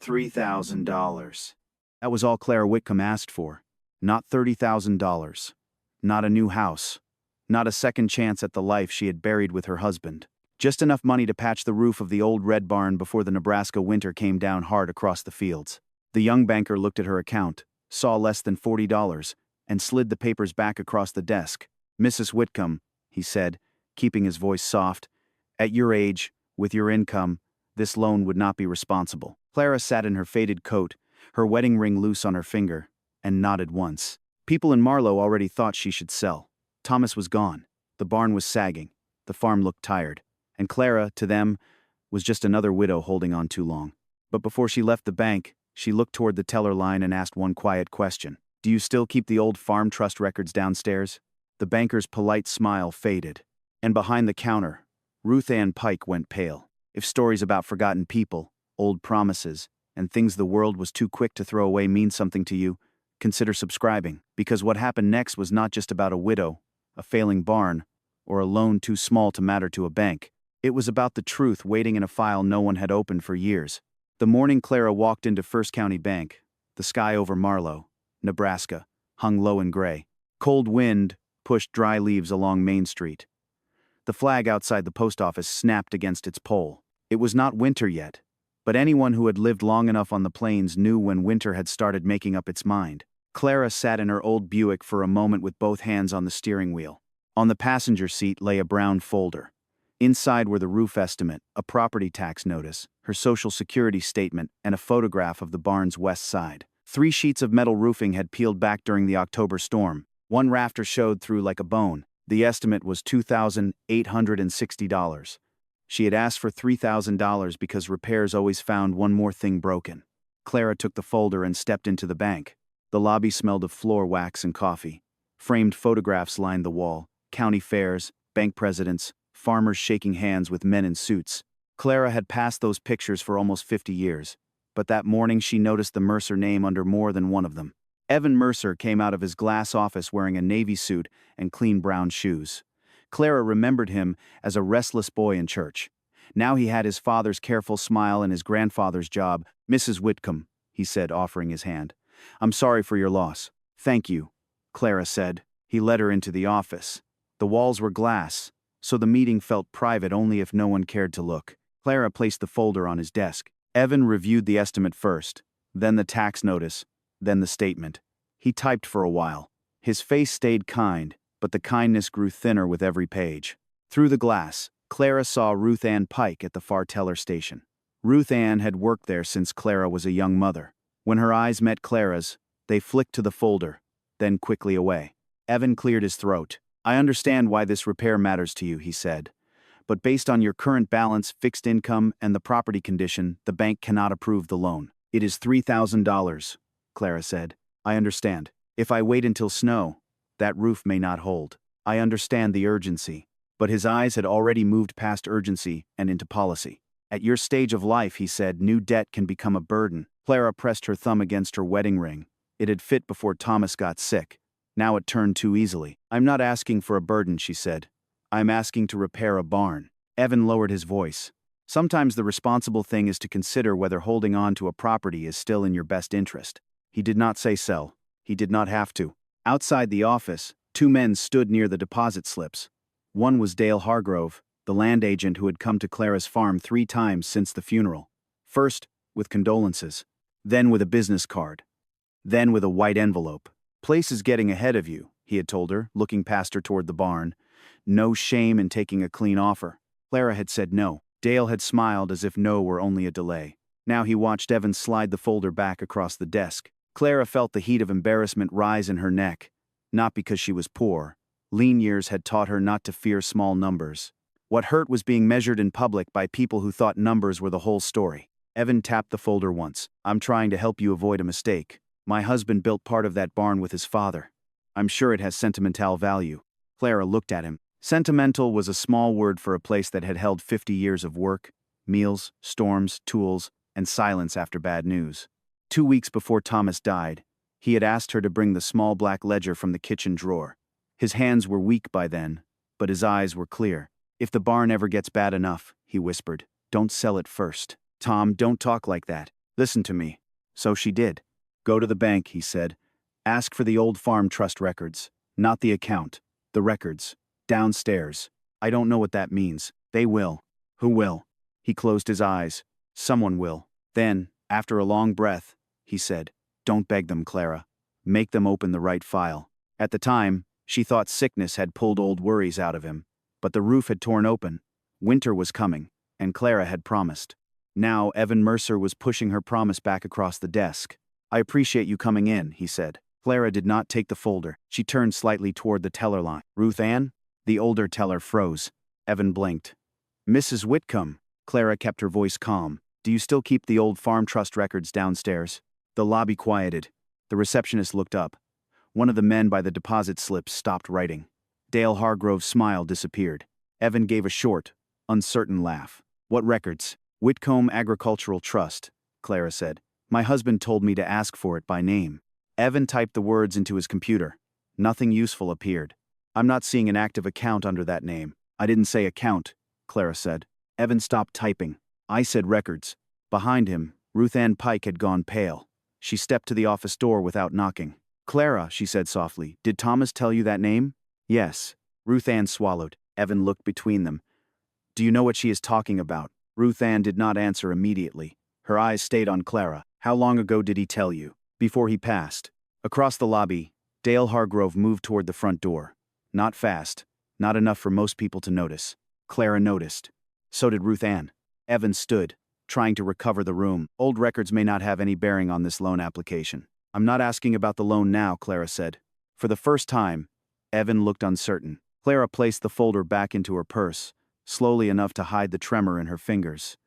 $3,000. That was all Clara Whitcomb asked for. Not $30,000. Not a new house. Not a second chance at the life she had buried with her husband. Just enough money to patch the roof of the old red barn before the Nebraska winter came down hard across the fields. The young banker looked at her account, saw less than $40, and slid the papers back across the desk. "Mrs. Whitcomb," he said, keeping his voice soft, "at your age, with your income, this loan would not be responsible." Clara sat in her faded coat, her wedding ring loose on her finger, and nodded once. People in Marlow already thought she should sell. Thomas was gone. The barn was sagging. The farm looked tired. And Clara, to them, was just another widow holding on too long. But before she left the bank, she looked toward the teller line and asked one quiet question. "Do you still keep the old farm trust records downstairs?" The banker's polite smile faded. And behind the counter, Ruth Ann Pike went pale. If stories about forgotten people, old promises, and things the world was too quick to throw away mean something to you, consider subscribing, because what happened next was not just about a widow, a failing barn, or a loan too small to matter to a bank. It was about the truth waiting in a file no one had opened for years. The morning Clara walked into First County Bank, the sky over Marlow, Nebraska, hung low and gray. Cold wind pushed dry leaves along Main Street. The flag outside the post office snapped against its pole. It was not winter yet, but anyone who had lived long enough on the plains knew when winter had started making up its mind. Clara sat in her old Buick for a moment with both hands on the steering wheel. On the passenger seat lay a brown folder. Inside were the roof estimate, a property tax notice, her social security statement, and a photograph of the barn's west side. 3 sheets of metal roofing had peeled back during the October storm. One rafter showed through like a bone. The estimate was $2,860. She had asked for $3,000 because repairs always found one more thing broken. Clara took the folder and stepped into the bank. The lobby smelled of floor wax and coffee. Framed photographs lined the wall, county fairs, bank presidents, farmers shaking hands with men in suits. Clara had passed those pictures for almost 50 years, but that morning she noticed the Mercer name under more than one of them. Evan Mercer came out of his glass office wearing a navy suit and clean brown shoes. Clara remembered him as a restless boy in church. Now he had his father's careful smile and his grandfather's job. "Mrs. Whitcomb," he said, offering his hand. "I'm sorry for your loss." "Thank you," Clara said. He led her into the office. The walls were glass, so the meeting felt private only if no one cared to look. Clara placed the folder on his desk. Evan reviewed the estimate first, then the tax notice, then the statement. He typed for a while. His face stayed kind, but the kindness grew thinner with every page. Through the glass, Clara saw Ruth Ann Pike at the far teller station. Ruth Ann had worked there since Clara was a young mother. When her eyes met Clara's, they flicked to the folder, then quickly away. Evan cleared his throat. "I understand why this repair matters to you," he said. "But based on your current balance, fixed income, and the property condition, the bank cannot approve the loan." "It is $3,000, Clara said. "I understand. If I wait until snow, that roof may not hold. I understand the urgency." But his eyes had already moved past urgency and into policy. "At your stage of life," he said, "new debt can become a burden." Clara pressed her thumb against her wedding ring. It had fit before Thomas got sick. Now it turned too easily. "I'm not asking for a burden," she said. "I'm asking to repair a barn." Evan lowered his voice. "Sometimes the responsible thing is to consider whether holding on to a property is still in your best interest." He did not say sell. He did not have to. Outside the office, 2 men stood near the deposit slips. One was Dale Hargrove, the land agent who had come to Clara's farm 3 times since the funeral. First, with condolences. Then with a business card. Then with a white envelope. "Place is getting ahead of you," he had told her, looking past her toward the barn. No shame in taking a clean offer. Clara had said no. Dale had smiled as if no were only a delay. Now he watched Evan slide the folder back across the desk. Clara felt the heat of embarrassment rise in her neck. Not because she was poor. Lean years had taught her not to fear small numbers. What hurt was being measured in public by people who thought numbers were the whole story. Evan tapped the folder once. "I'm trying to help you avoid a mistake. My husband built part of that barn with his father. I'm sure it has sentimental value." Clara looked at him. Sentimental was a small word for a place that had held 50 years of work, meals, storms, tools, and silence after bad news. 2 weeks before Thomas died, he had asked her to bring the small black ledger from the kitchen drawer. His hands were weak by then, but his eyes were clear. "If the barn ever gets bad enough," he whispered, "don't sell it first." "Tom, don't talk like that." Listen to me. So she did. Go to the bank, he said. Ask for the old farm trust records. Not the account. The records. Downstairs. I don't know what that means. They will. Who will? He closed his eyes. Someone will. Then, after a long breath, he said, Don't beg them, Clara. Make them open the right file. At the time, she thought sickness had pulled old worries out of him. But the roof had torn open. Winter was coming, and Clara had promised. Now, Evan Mercer was pushing her promise back across the desk. I appreciate you coming in, he said. Clara did not take the folder. She turned slightly toward the teller line. Ruth Ann? The older teller froze. Evan blinked. Mrs. Whitcomb. Clara kept her voice calm. Do you still keep the old farm trust records downstairs? The lobby quieted. The receptionist looked up. One of the men by the deposit slips stopped writing. Dale Hargrove's smile disappeared. Evan gave a short, uncertain laugh. What records? Whitcomb Agricultural Trust, Clara said. My husband told me to ask for it by name. Evan typed the words into his computer. Nothing useful appeared. I'm not seeing an active account under that name. I didn't say account, Clara said. Evan stopped typing. I said records. Behind him, Ruth Ann Pike had gone pale. She stepped to the office door without knocking. Clara, she said softly, did Thomas tell you that name? Yes. Ruth Ann swallowed. Evan looked between them. Do you know what she is talking about? Ruth Ann did not answer immediately. Her eyes stayed on Clara. How long ago did he tell you? Before he passed. Across the lobby, Dale Hargrove moved toward the front door. Not fast. Not enough for most people to notice. Clara noticed. So did Ruth Ann. Evan stood, trying to recover the room. Old records may not have any bearing on this loan application. I'm not asking about the loan now, Clara said. For the first time, Evan looked uncertain. Clara placed the folder back into her purse, slowly enough to hide the tremor in her fingers.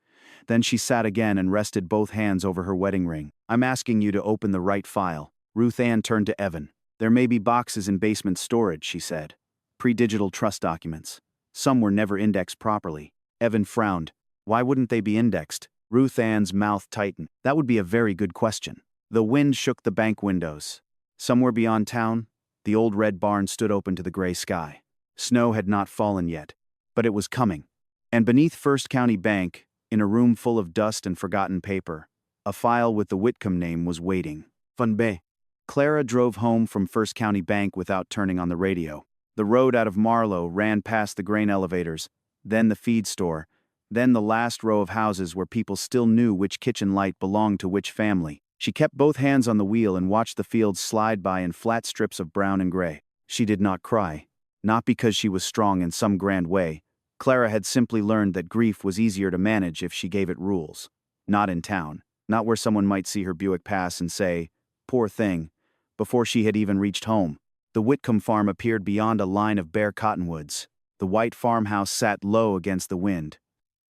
Then she sat again and rested both hands over her wedding ring. I'm asking you to open the right file. Ruth Ann turned to Evan. There may be boxes in basement storage, she said. Pre-digital trust documents. Some were never indexed properly. Evan frowned. Why wouldn't they be indexed? Ruth Ann's mouth tightened. That would be a very good question. The wind shook the bank windows. Somewhere beyond town, the old red barn stood open to the gray sky. Snow had not fallen yet, but it was coming. And beneath First County Bank, in a room full of dust and forgotten paper, a file with the Whitcomb name was waiting. Funbe. Clara drove home from First County Bank without turning on the radio. The road out of Marlow ran past the grain elevators, then the feed store, then the last row of houses where people still knew which kitchen light belonged to which family. She kept both hands on the wheel and watched the fields slide by in flat strips of brown and gray. She did not cry. Not because she was strong in some grand way. Clara had simply learned that grief was easier to manage if she gave it rules. Not in town. Not where someone might see her Buick pass and say, poor thing, before she had even reached home. The Whitcomb farm appeared beyond a line of bare cottonwoods. The white farmhouse sat low against the wind.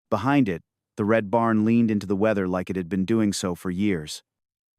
Behind it, the red barn leaned into the weather like it had been doing so for years.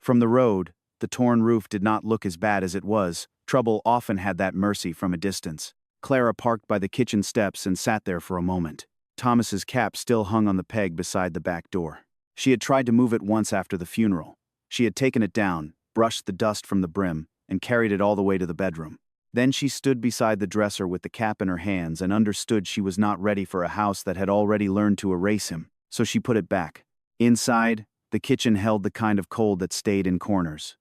From the road, the torn roof did not look as bad as it was. Trouble often had that mercy from a distance. Clara parked by the kitchen steps and sat there for a moment. Thomas's cap still hung on the peg beside the back door. She had tried to move it once after the funeral. She had taken it down, brushed the dust from the brim, and carried it all the way to the bedroom. Then she stood beside the dresser with the cap in her hands and understood she was not ready for a house that had already learned to erase him, so she put it back. Inside, the kitchen held the kind of cold that stayed in corners.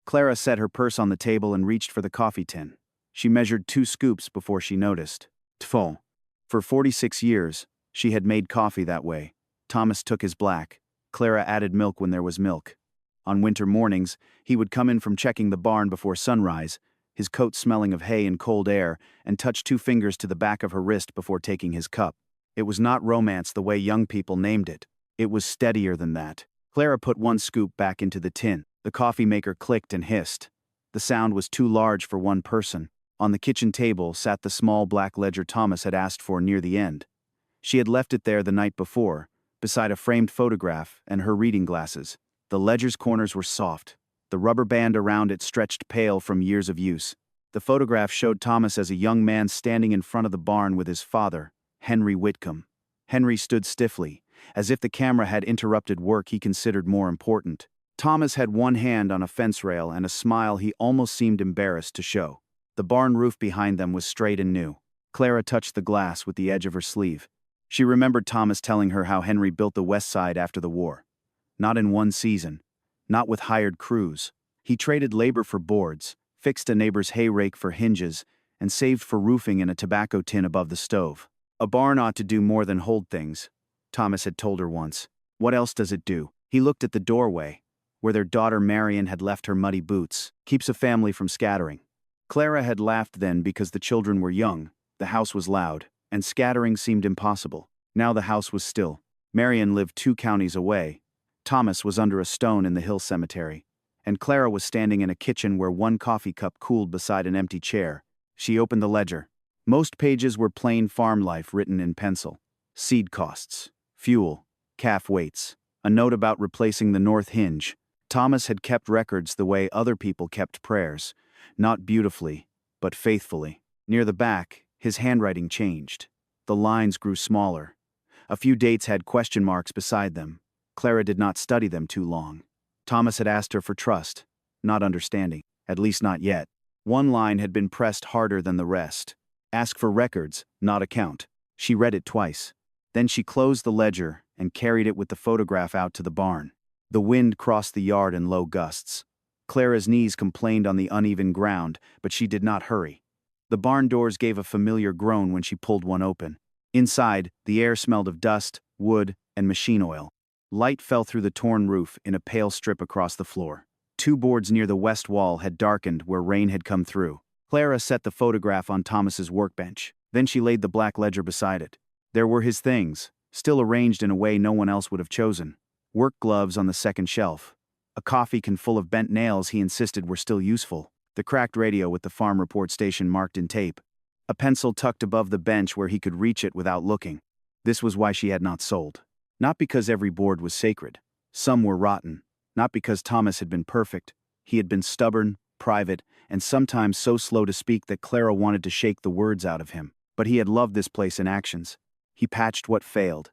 Clara set her purse on the table and reached for the coffee tin. She measured 2 scoops before she noticed. Tfo. For 46 years, she had made coffee that way. Thomas took his black. Clara added milk when there was milk. On winter mornings, he would come in from checking the barn before sunrise, his coat smelling of hay and cold air, and touch 2 fingers to the back of her wrist before taking his cup. It was not romance the way young people named it. It was steadier than that. Clara put 1 scoop back into the tin. The coffee maker clicked and hissed. The sound was too large for one person. On the kitchen table sat the small black ledger Thomas had asked for near the end. She had left it there the night before, beside a framed photograph and her reading glasses. The ledger's corners were soft. The rubber band around it stretched pale from years of use. The photograph showed Thomas as a young man standing in front of the barn with his father, Henry Whitcomb. Henry stood stiffly, as if the camera had interrupted work he considered more important. Thomas had one hand on a fence rail and a smile he almost seemed embarrassed to show. The barn roof behind them was straight and new. Clara touched the glass with the edge of her sleeve. She remembered Thomas telling her how Henry built the west side after the war. Not in one season. Not with hired crews. He traded labor for boards, fixed a neighbor's hay rake for hinges, and saved for roofing in a tobacco tin above the stove. A barn ought to do more than hold things, Thomas had told her once. What else does it do? He looked at the doorway, where their daughter Marion had left her muddy boots. Keeps a family from scattering. Clara had laughed then because the children were young, the house was loud, and scattering seemed impossible. Now the house was still. Marion lived 2 counties away. Thomas was under a stone in the hill cemetery, and Clara was standing in a kitchen where 1 coffee cup cooled beside an empty chair. She opened the ledger. Most pages were plain farm life written in pencil. Seed costs, fuel, calf weights, a note about replacing the north hinge. Thomas had kept records the way other people kept prayers, not beautifully, but faithfully. Near the back, his handwriting changed. The lines grew smaller. A few dates had question marks beside them. Clara did not study them too long. Thomas had asked her for trust, not understanding, at least not yet. One line had been pressed harder than the rest. Ask for records, not account. She read it twice. Then she closed the ledger and carried it with the photograph out to the barn. The wind crossed the yard in low gusts. Clara's knees complained on the uneven ground, but she did not hurry. The barn doors gave a familiar groan when she pulled one open. Inside, the air smelled of dust, wood, and machine oil. Light fell through the torn roof in a pale strip across the floor. 2 boards near the west wall had darkened where rain had come through. Clara set the photograph on Thomas's workbench. Then she laid the black ledger beside it. There were his things, still arranged in a way no one else would have chosen. Work gloves on the second shelf. A coffee can full of bent nails he insisted were still useful. The cracked radio with the farm report station marked in tape. A pencil tucked above the bench where he could reach it without looking. This was why she had not sold. Not because every board was sacred. Some were rotten. Not because Thomas had been perfect. He had been stubborn, private, and sometimes so slow to speak that Clara wanted to shake the words out of him. But he had loved this place in actions. He patched what failed.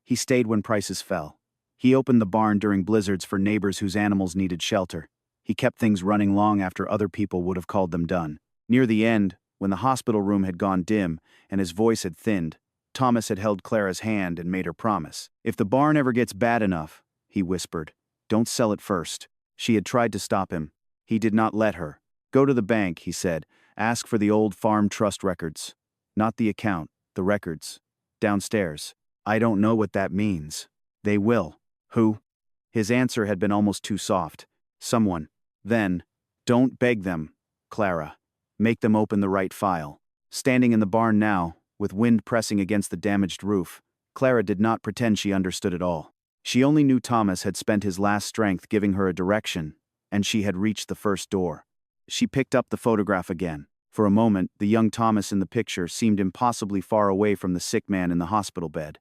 He stayed when prices fell. He opened the barn during blizzards for neighbors whose animals needed shelter. He kept things running long after other people would have called them done. Near the end, when the hospital room had gone dim and his voice had thinned, Thomas had held Clara's hand and made her promise. If the barn ever gets bad enough, he whispered, don't sell it first. She had tried to stop him. He did not let her. Go to the bank, he said. Ask for the old farm trust records. Not the account, the records. Downstairs. I don't know what that means. They will. Who? His answer had been almost too soft. Someone. Then, don't beg them, Clara. Make them open the right file. Standing in the barn now, with wind pressing against the damaged roof, Clara did not pretend she understood it all. She only knew Thomas had spent his last strength giving her a direction, and she had reached the first door. She picked up the photograph again. For a moment, the young Thomas in the picture seemed impossibly far away from the sick man in the hospital bed,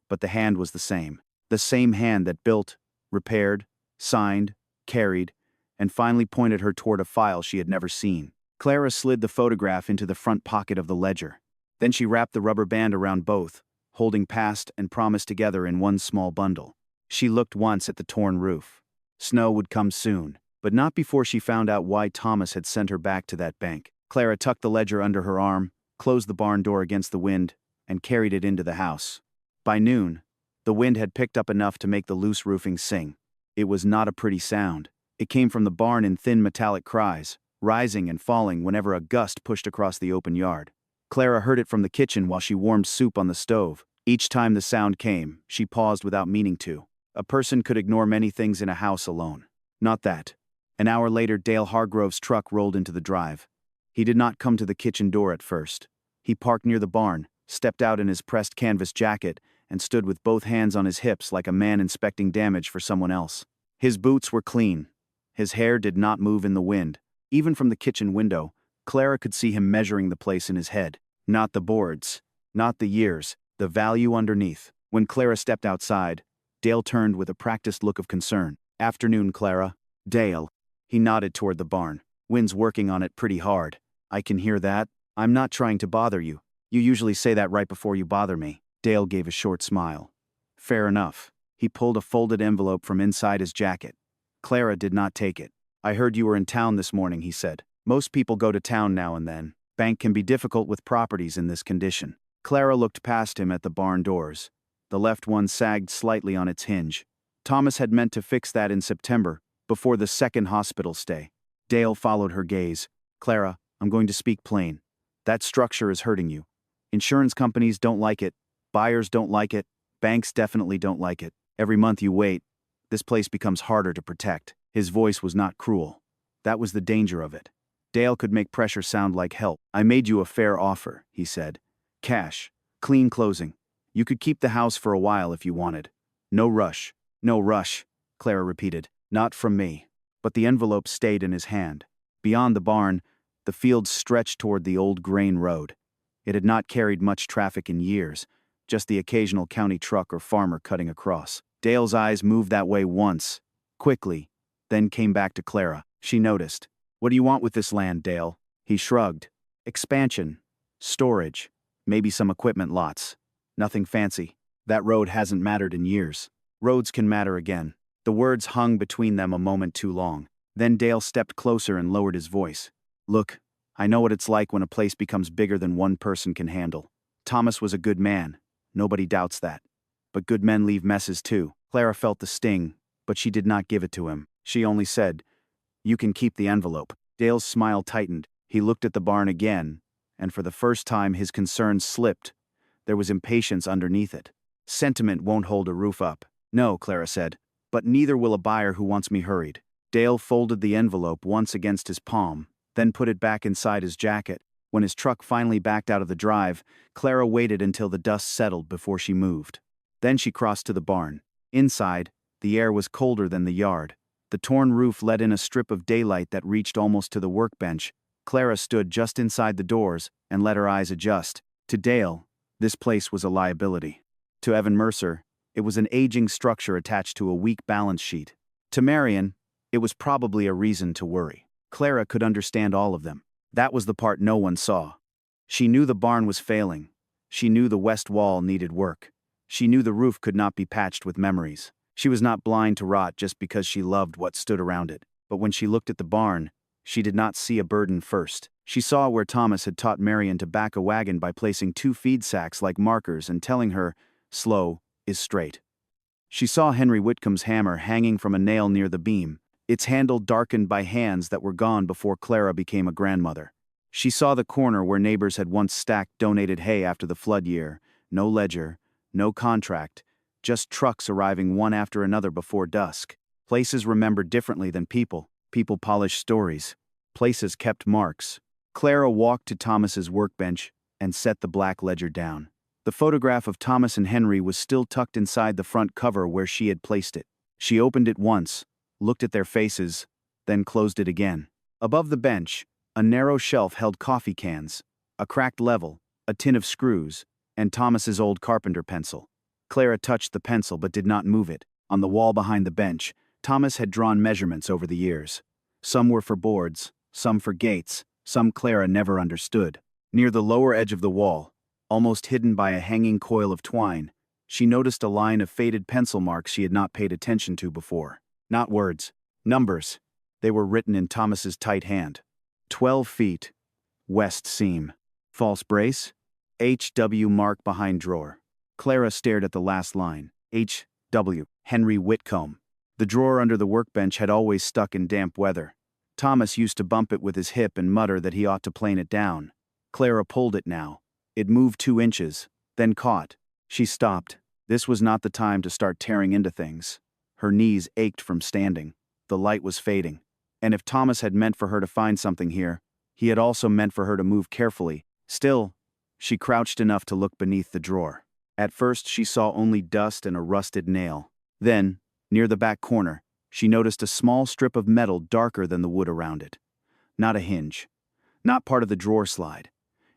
but the hand was the same. The same hand that built, repaired, signed, carried, and finally pointed her toward a file she had never seen. Clara slid the photograph into the front pocket of the ledger. Then she wrapped the rubber band around both, holding past and promise together in one small bundle. She looked once at the torn roof. Snow would come soon, but not before she found out why Thomas had sent her back to that bank. Clara tucked the ledger under her arm, closed the barn door against the wind, and carried it into the house. By noon, the wind had picked up enough to make the loose roofing sing. It was not a pretty sound. It came from the barn in thin metallic cries, rising and falling whenever a gust pushed across the open yard. Clara heard it from the kitchen while she warmed soup on the stove. Each time the sound came, she paused without meaning to. A person could ignore many things in a house alone. Not that. An hour later, Dale Hargrove's truck rolled into the drive. He did not come to the kitchen door at first. He parked near the barn, stepped out in his pressed canvas jacket, and stood with both hands on his hips like a man inspecting damage for someone else. His boots were clean. His hair did not move in the wind. Even from the kitchen window, Clara could see him measuring the place in his head. Not the boards, not the years, the value underneath. When Clara stepped outside, Dale turned with a practiced look of concern. Afternoon, Clara. Dale. He nodded toward the barn. Wind's working on it pretty hard. I can hear that. I'm not trying to bother you. You usually say that right before you bother me. Dale gave a short smile. Fair enough. He pulled a folded envelope from inside his jacket. Clara did not take it. I heard you were in town this morning, he said. Most people go to town now and then. Bank can be difficult with properties in this condition. Clara looked past him at the barn doors. The left one sagged slightly on its hinge. Thomas had meant to fix that in September, before the second hospital stay. Dale followed her gaze. Clara, I'm going to speak plain. That structure is hurting you. Insurance companies don't like it. Buyers don't like it. Banks definitely don't like it. Every month you wait, this place becomes harder to protect. His voice was not cruel. That was the danger of it. Dale could make pressure sound like help. I made you a fair offer, he said. Cash. Clean closing. You could keep the house for a while if you wanted. No rush. No rush, Clara repeated. Not from me. But the envelope stayed in his hand. Beyond the barn, the fields stretched toward the old grain road. It had not carried much traffic in years, just the occasional county truck or farmer cutting across. Dale's eyes moved that way once, quickly, then came back to Clara. She noticed. What do you want with this land, Dale? He shrugged. Expansion. Storage. Maybe some equipment lots. Nothing fancy. That road hasn't mattered in years. Roads can matter again. The words hung between them a moment too long. Then Dale stepped closer and lowered his voice. Look, I know what it's like when a place becomes bigger than one person can handle. Thomas was a good man. Nobody doubts that. But good men leave messes too. Clara felt the sting, but she did not give it to him. She only said, You can keep the envelope. Dale's smile tightened. He looked at the barn again, and for the first time his concern slipped. There was impatience underneath it. Sentiment won't hold a roof up. No, Clara said, but neither will a buyer who wants me hurried. Dale folded the envelope once against his palm, then put it back inside his jacket. When his truck finally backed out of the drive, Clara waited until the dust settled before she moved. Then she crossed to the barn. Inside, the air was colder than the yard. The torn roof let in a strip of daylight that reached almost to the workbench. Clara stood just inside the doors and let her eyes adjust. To Dale, this place was a liability. To Evan Mercer, it was an aging structure attached to a weak balance sheet. To Marion, it was probably a reason to worry. Clara could understand all of them. That was the part no one saw. She knew the barn was failing. She knew the west wall needed work. She knew the roof could not be patched with memories. She was not blind to rot just because she loved what stood around it. But when she looked at the barn, she did not see a burden first. She saw where Thomas had taught Marion to back a wagon by placing 2 feed sacks like markers and telling her, slow is straight. She saw Henry Whitcomb's hammer hanging from a nail near the beam, its handle darkened by hands that were gone before Clara became a grandmother. She saw the corner where neighbors had once stacked donated hay after the flood year. No ledger, no contract, just trucks arriving one after another before dusk. Places remembered differently than people. People polished stories. Places kept marks. Clara walked to Thomas's workbench and set the black ledger down. The photograph of Thomas and Henry was still tucked inside the front cover where she had placed it. She opened it once, looked at their faces, then closed it again. Above the bench, a narrow shelf held coffee cans, a cracked level, a tin of screws, and Thomas's old carpenter pencil. Clara touched the pencil but did not move it. On the wall behind the bench, Thomas had drawn measurements over the years. Some were for boards, some for gates, some Clara never understood. Near the lower edge of the wall, almost hidden by a hanging coil of twine, she noticed a line of faded pencil marks she had not paid attention to before. Not words, numbers. They were written in Thomas's tight hand. 12 feet, west seam. False brace, H.W. mark behind drawer. Clara stared at the last line. H.W. Henry Whitcomb. The drawer under the workbench had always stuck in damp weather. Thomas used to bump it with his hip and mutter that he ought to plane it down. Clara pulled it now. It moved 2 inches, then caught. She stopped. This was not the time to start tearing into things. Her knees ached from standing. The light was fading. And if Thomas had meant for her to find something here, he had also meant for her to move carefully. Still, she crouched enough to look beneath the drawer. At first, she saw only dust and a rusted nail. Then, near the back corner, she noticed a small strip of metal darker than the wood around it. Not a hinge. Not part of the drawer slide.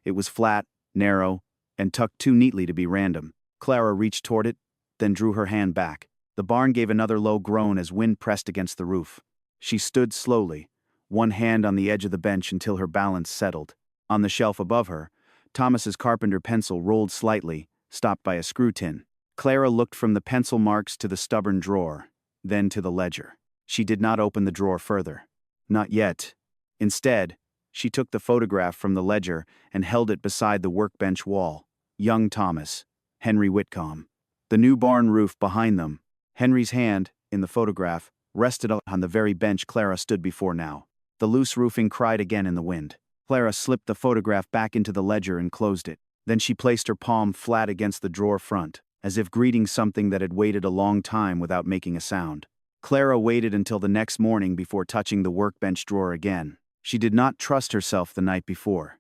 It was flat, narrow, and tucked too neatly to be random. Clara reached toward it, then drew her hand back. The barn gave another low groan as wind pressed against the roof. She stood slowly, one hand on the edge of the bench until her balance settled. On the shelf above her, Thomas's carpenter pencil rolled slightly, stopped by a screw tin. Clara looked from the pencil marks to the stubborn drawer, then to the ledger. She did not open the drawer further. Not yet. Instead, she took the photograph from the ledger and held it beside the workbench wall. Young Thomas, Henry Whitcomb. The new barn roof behind them, Henry's hand, in the photograph, rested on the very bench Clara stood before now. The loose roofing cried again in the wind. Clara slipped the photograph back into the ledger and closed it. Then she placed her palm flat against the drawer front, as if greeting something that had waited a long time without making a sound. Clara waited until the next morning before touching the workbench drawer again. She did not trust herself the night before.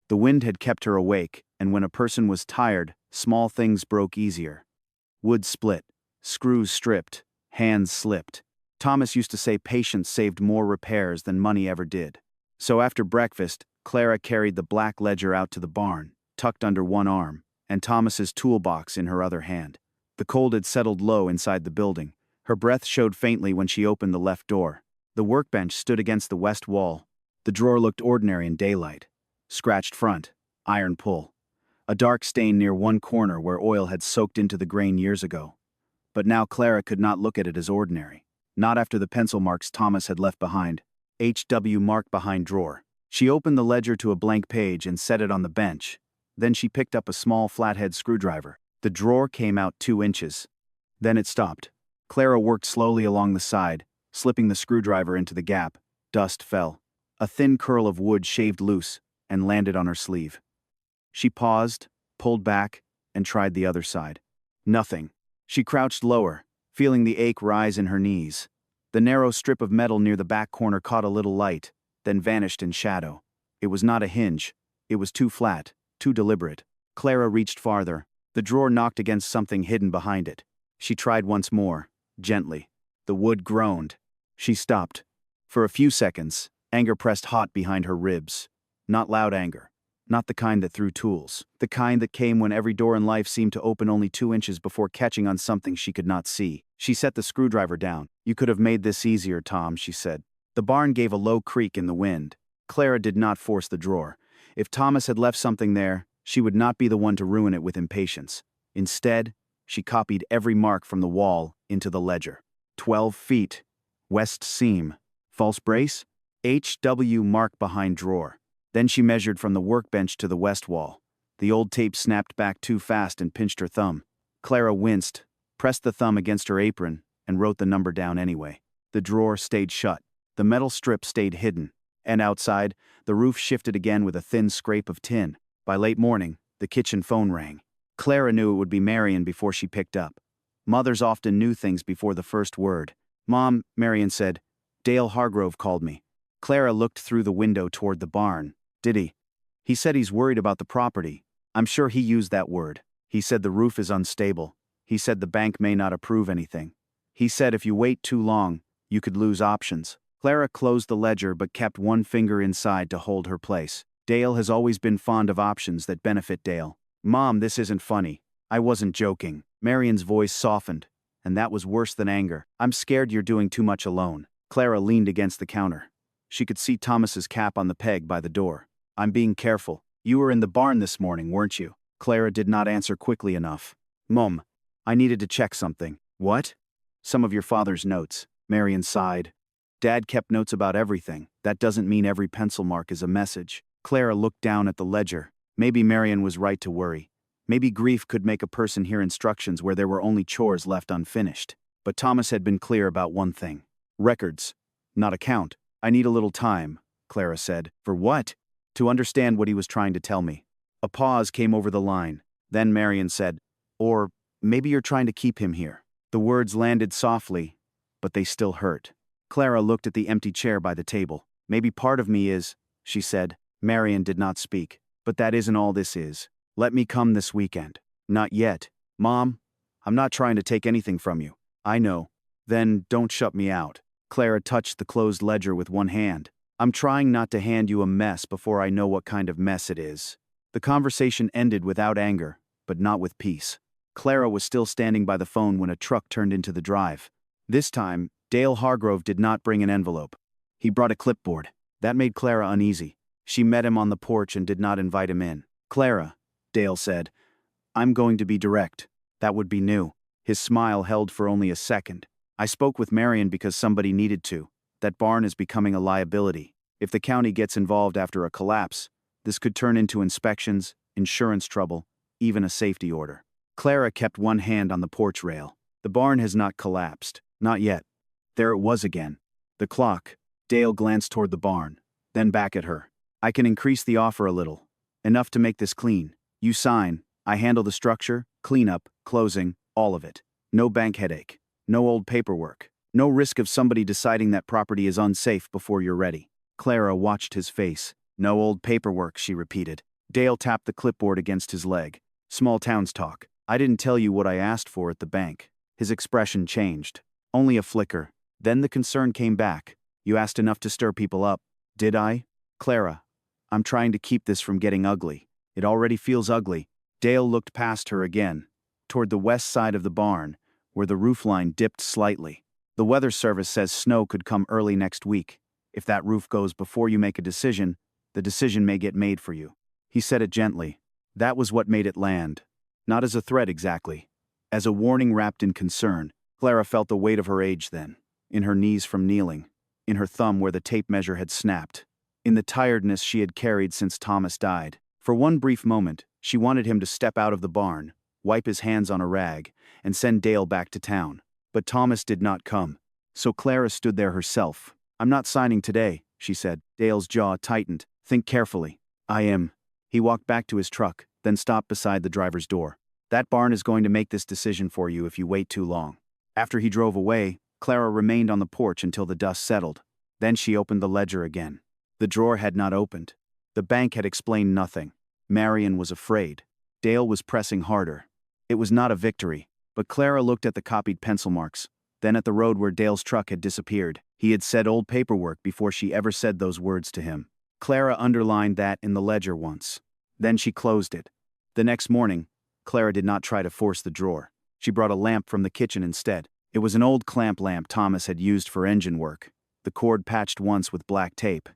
The wind had kept her awake, and when a person was tired, small things broke easier. Wood split, screws stripped, hands slipped. Thomas used to say patience saved more repairs than money ever did. So after breakfast, Clara carried the black ledger out to the barn, tucked under one arm, and Thomas's toolbox in her other hand. The cold had settled low inside the building. Her breath showed faintly when she opened the left door. The workbench stood against the west wall. The drawer looked ordinary in daylight. Scratched front, iron pull. A dark stain near one corner where oil had soaked into the grain years ago. But now Clara could not look at it as ordinary. Not after the pencil marks Thomas had left behind. HW mark behind drawer. She opened the ledger to a blank page and set it on the bench. Then she picked up a small flathead screwdriver. The drawer came out 2 inches. Then it stopped. Clara worked slowly along the side, slipping the screwdriver into the gap. Dust fell. A thin curl of wood shaved loose and landed on her sleeve. She paused, pulled back, and tried the other side. Nothing. She crouched lower, feeling the ache rise in her knees. The narrow strip of metal near the back corner caught a little light, then vanished in shadow. It was not a hinge. It was too flat, too deliberate. Clara reached farther. The drawer knocked against something hidden behind it. She tried once more, gently. The wood groaned. She stopped. For a few seconds, anger pressed hot behind her ribs. Not loud anger. Not the kind that threw tools. The kind that came when every door in life seemed to open only 2 inches before catching on something she could not see. She set the screwdriver down. "You could have made this easier, Tom," she said. The barn gave a low creak in the wind. Clara did not force the drawer. If Thomas had left something there, she would not be the one to ruin it with impatience. Instead, she copied every mark from the wall into the ledger. 12 feet. West seam. False brace? HW mark behind drawer. Then she measured from the workbench to the west wall. The old tape snapped back too fast and pinched her thumb. Clara winced, pressed the thumb against her apron, and wrote the number down anyway. The drawer stayed shut. The metal strip stayed hidden. And outside, the roof shifted again with a thin scrape of tin. By late morning, the kitchen phone rang. Clara knew it would be Marion before she picked up. Mothers often knew things before the first word. "Mom," Marion said, "Dale Hargrove called me." Clara looked through the window toward the barn. "Did he?" "He said he's worried about the property. I'm sure he used that word. He said the roof is unstable. He said the bank may not approve anything. He said if you wait too long, you could lose options." Clara closed the ledger but kept one finger inside to hold her place. Dale has always been fond of options that benefit Dale. "Mom, this isn't funny. I wasn't joking." Marion's voice softened, and that was worse than anger. "I'm scared you're doing too much alone." Clara leaned against the counter. She could see Thomas's cap on the peg by the door. "I'm being careful. You were in the barn this morning, weren't you?" Clara did not answer quickly enough. "Mom, I needed to check something." "What?" "Some of your father's notes." Marion sighed. "Dad kept notes about everything. That doesn't mean every pencil mark is a message." Clara looked down at the ledger. Maybe Marion was right to worry. Maybe grief could make a person hear instructions where there were only chores left unfinished. But Thomas had been clear about one thing. Records, not a count. "I need a little time," Clara said. "For what?" "To understand what he was trying to tell me." A pause came over the line. Then Marion said, "Or maybe you're trying to keep him here." The words landed softly, but they still hurt. Clara looked at the empty chair by the table. "Maybe part of me is," she said. Marion did not speak. "But that isn't all this is. Let me come this weekend." "Not yet." "Mom, I'm not trying to take anything from you." "I know." "Then don't shut me out." Clara touched the closed ledger with one hand. "I'm trying not to hand you a mess before I know what kind of mess it is." The conversation ended without anger, but not with peace. Clara was still standing by the phone when a truck turned into the drive. This time, Dale Hargrove did not bring an envelope. He brought a clipboard. That made Clara uneasy. She met him on the porch and did not invite him in. "Clara," Dale said, "I'm going to be direct." That would be new. His smile held for only a second. "I spoke with Marion because somebody needed to. That barn is becoming a liability. If the county gets involved after a collapse, this could turn into inspections, insurance trouble, even a safety order." Clara kept one hand on the porch rail. The barn has not collapsed. Not yet. There it was again. The clock. Dale glanced toward the barn, then back at her. I can increase the offer a little. Enough to make this clean. You sign. I handle the structure, cleanup, closing, all of it. No bank headache. No old paperwork. No risk of somebody deciding that property is unsafe before you're ready. Clara watched his face. No old paperwork, she repeated. Dale tapped the clipboard against his leg. Small towns talk. I didn't tell you what I asked for at the bank. His expression changed. Only a flicker. Then the concern came back. You asked enough to stir people up. Did I? Clara, I'm trying to keep this from getting ugly. It already feels ugly. Dale looked past her again, toward the west side of the barn, where the roofline dipped slightly. The weather service says snow could come early next week. If that roof goes before you make a decision, the decision may get made for you. He said it gently. That was what made it land. Not as a threat exactly. As a warning wrapped in concern. Clara felt the weight of her age then. In her knees from kneeling. In her thumb where the tape measure had snapped. In the tiredness she had carried since Thomas died. For one brief moment, she wanted him to step out of the barn, wipe his hands on a rag, and send Dale back to town. But Thomas did not come. So Clara stood there herself. I'm not signing today, she said. Dale's jaw tightened. Think carefully. I am. He walked back to his truck, then stopped beside the driver's door. That barn is going to make this decision for you if you wait too long. After he drove away, Clara remained on the porch until the dust settled. Then she opened the ledger again. The drawer had not opened. The bank had explained nothing. Marion was afraid. Dale was pressing harder. It was not a victory, but Clara looked at the copied pencil marks, then at the road where Dale's truck had disappeared. He had said old paperwork before she ever said those words to him. Clara underlined that in the ledger once. Then she closed it. The next morning, Clara did not try to force the drawer. She brought a lamp from the kitchen instead. It was an old clamp lamp Thomas had used for engine work, the cord patched once with black tape.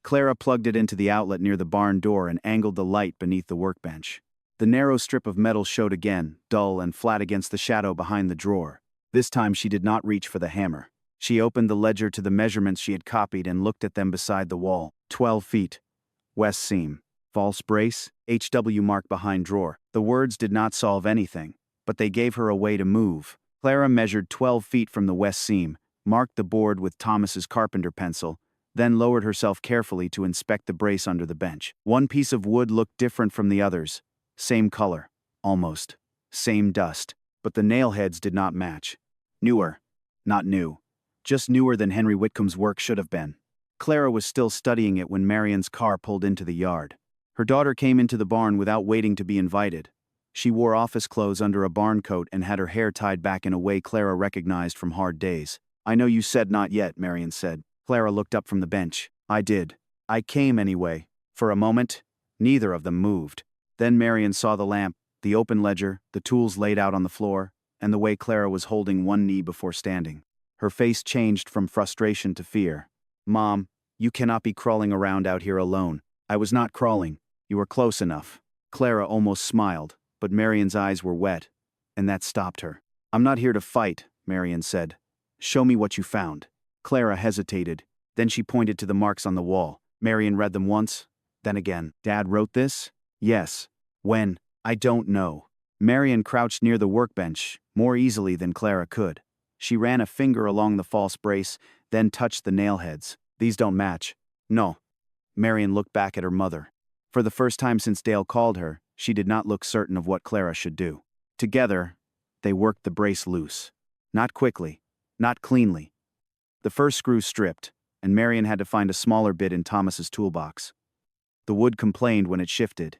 Clara plugged it into the outlet near the barn door and angled the light beneath the workbench. The narrow strip of metal showed again, dull and flat against the shadow behind the drawer. This time she did not reach for the hammer. She opened the ledger to the measurements she had copied and looked at them beside the wall. 12 feet. West seam. False brace. HW mark behind drawer. The words did not solve anything, but they gave her a way to move. Clara measured 12 feet from the west seam, marked the board with Thomas's carpenter pencil, then lowered herself carefully to inspect the brace under the bench. One piece of wood looked different from the others. Same color. Almost. Same dust. But the nail heads did not match. Newer. Not new. Just newer than Henry Whitcomb's work should have been. Clara was still studying it when Marion's car pulled into the yard. Her daughter came into the barn without waiting to be invited. She wore office clothes under a barn coat and had her hair tied back in a way Clara recognized from hard days. I know you said not yet, Marion said. Clara looked up from the bench. I did. I came anyway. For a moment, neither of them moved. Then Marion saw the lamp, the open ledger, the tools laid out on the floor, and the way Clara was holding one knee before standing. Her face changed from frustration to fear. Mom, you cannot be crawling around out here alone. I was not crawling. You were close enough. Clara almost smiled, but Marion's eyes were wet, and that stopped her. I'm not here to fight, Marion said. Show me what you found. Clara hesitated. Then she pointed to the marks on the wall. Marion read them once, then again. Dad wrote this? Yes. When? I don't know. Marion crouched near the workbench, more easily than Clara could. She ran a finger along the false brace, then touched the nail heads. These don't match. No. Marion looked back at her mother. For the first time since Dale called her, she did not look certain of what Clara should do. Together, they worked the brace loose. Not quickly. Not cleanly. The first screw stripped, and Marion had to find a smaller bit in Thomas's toolbox. The wood complained when it shifted.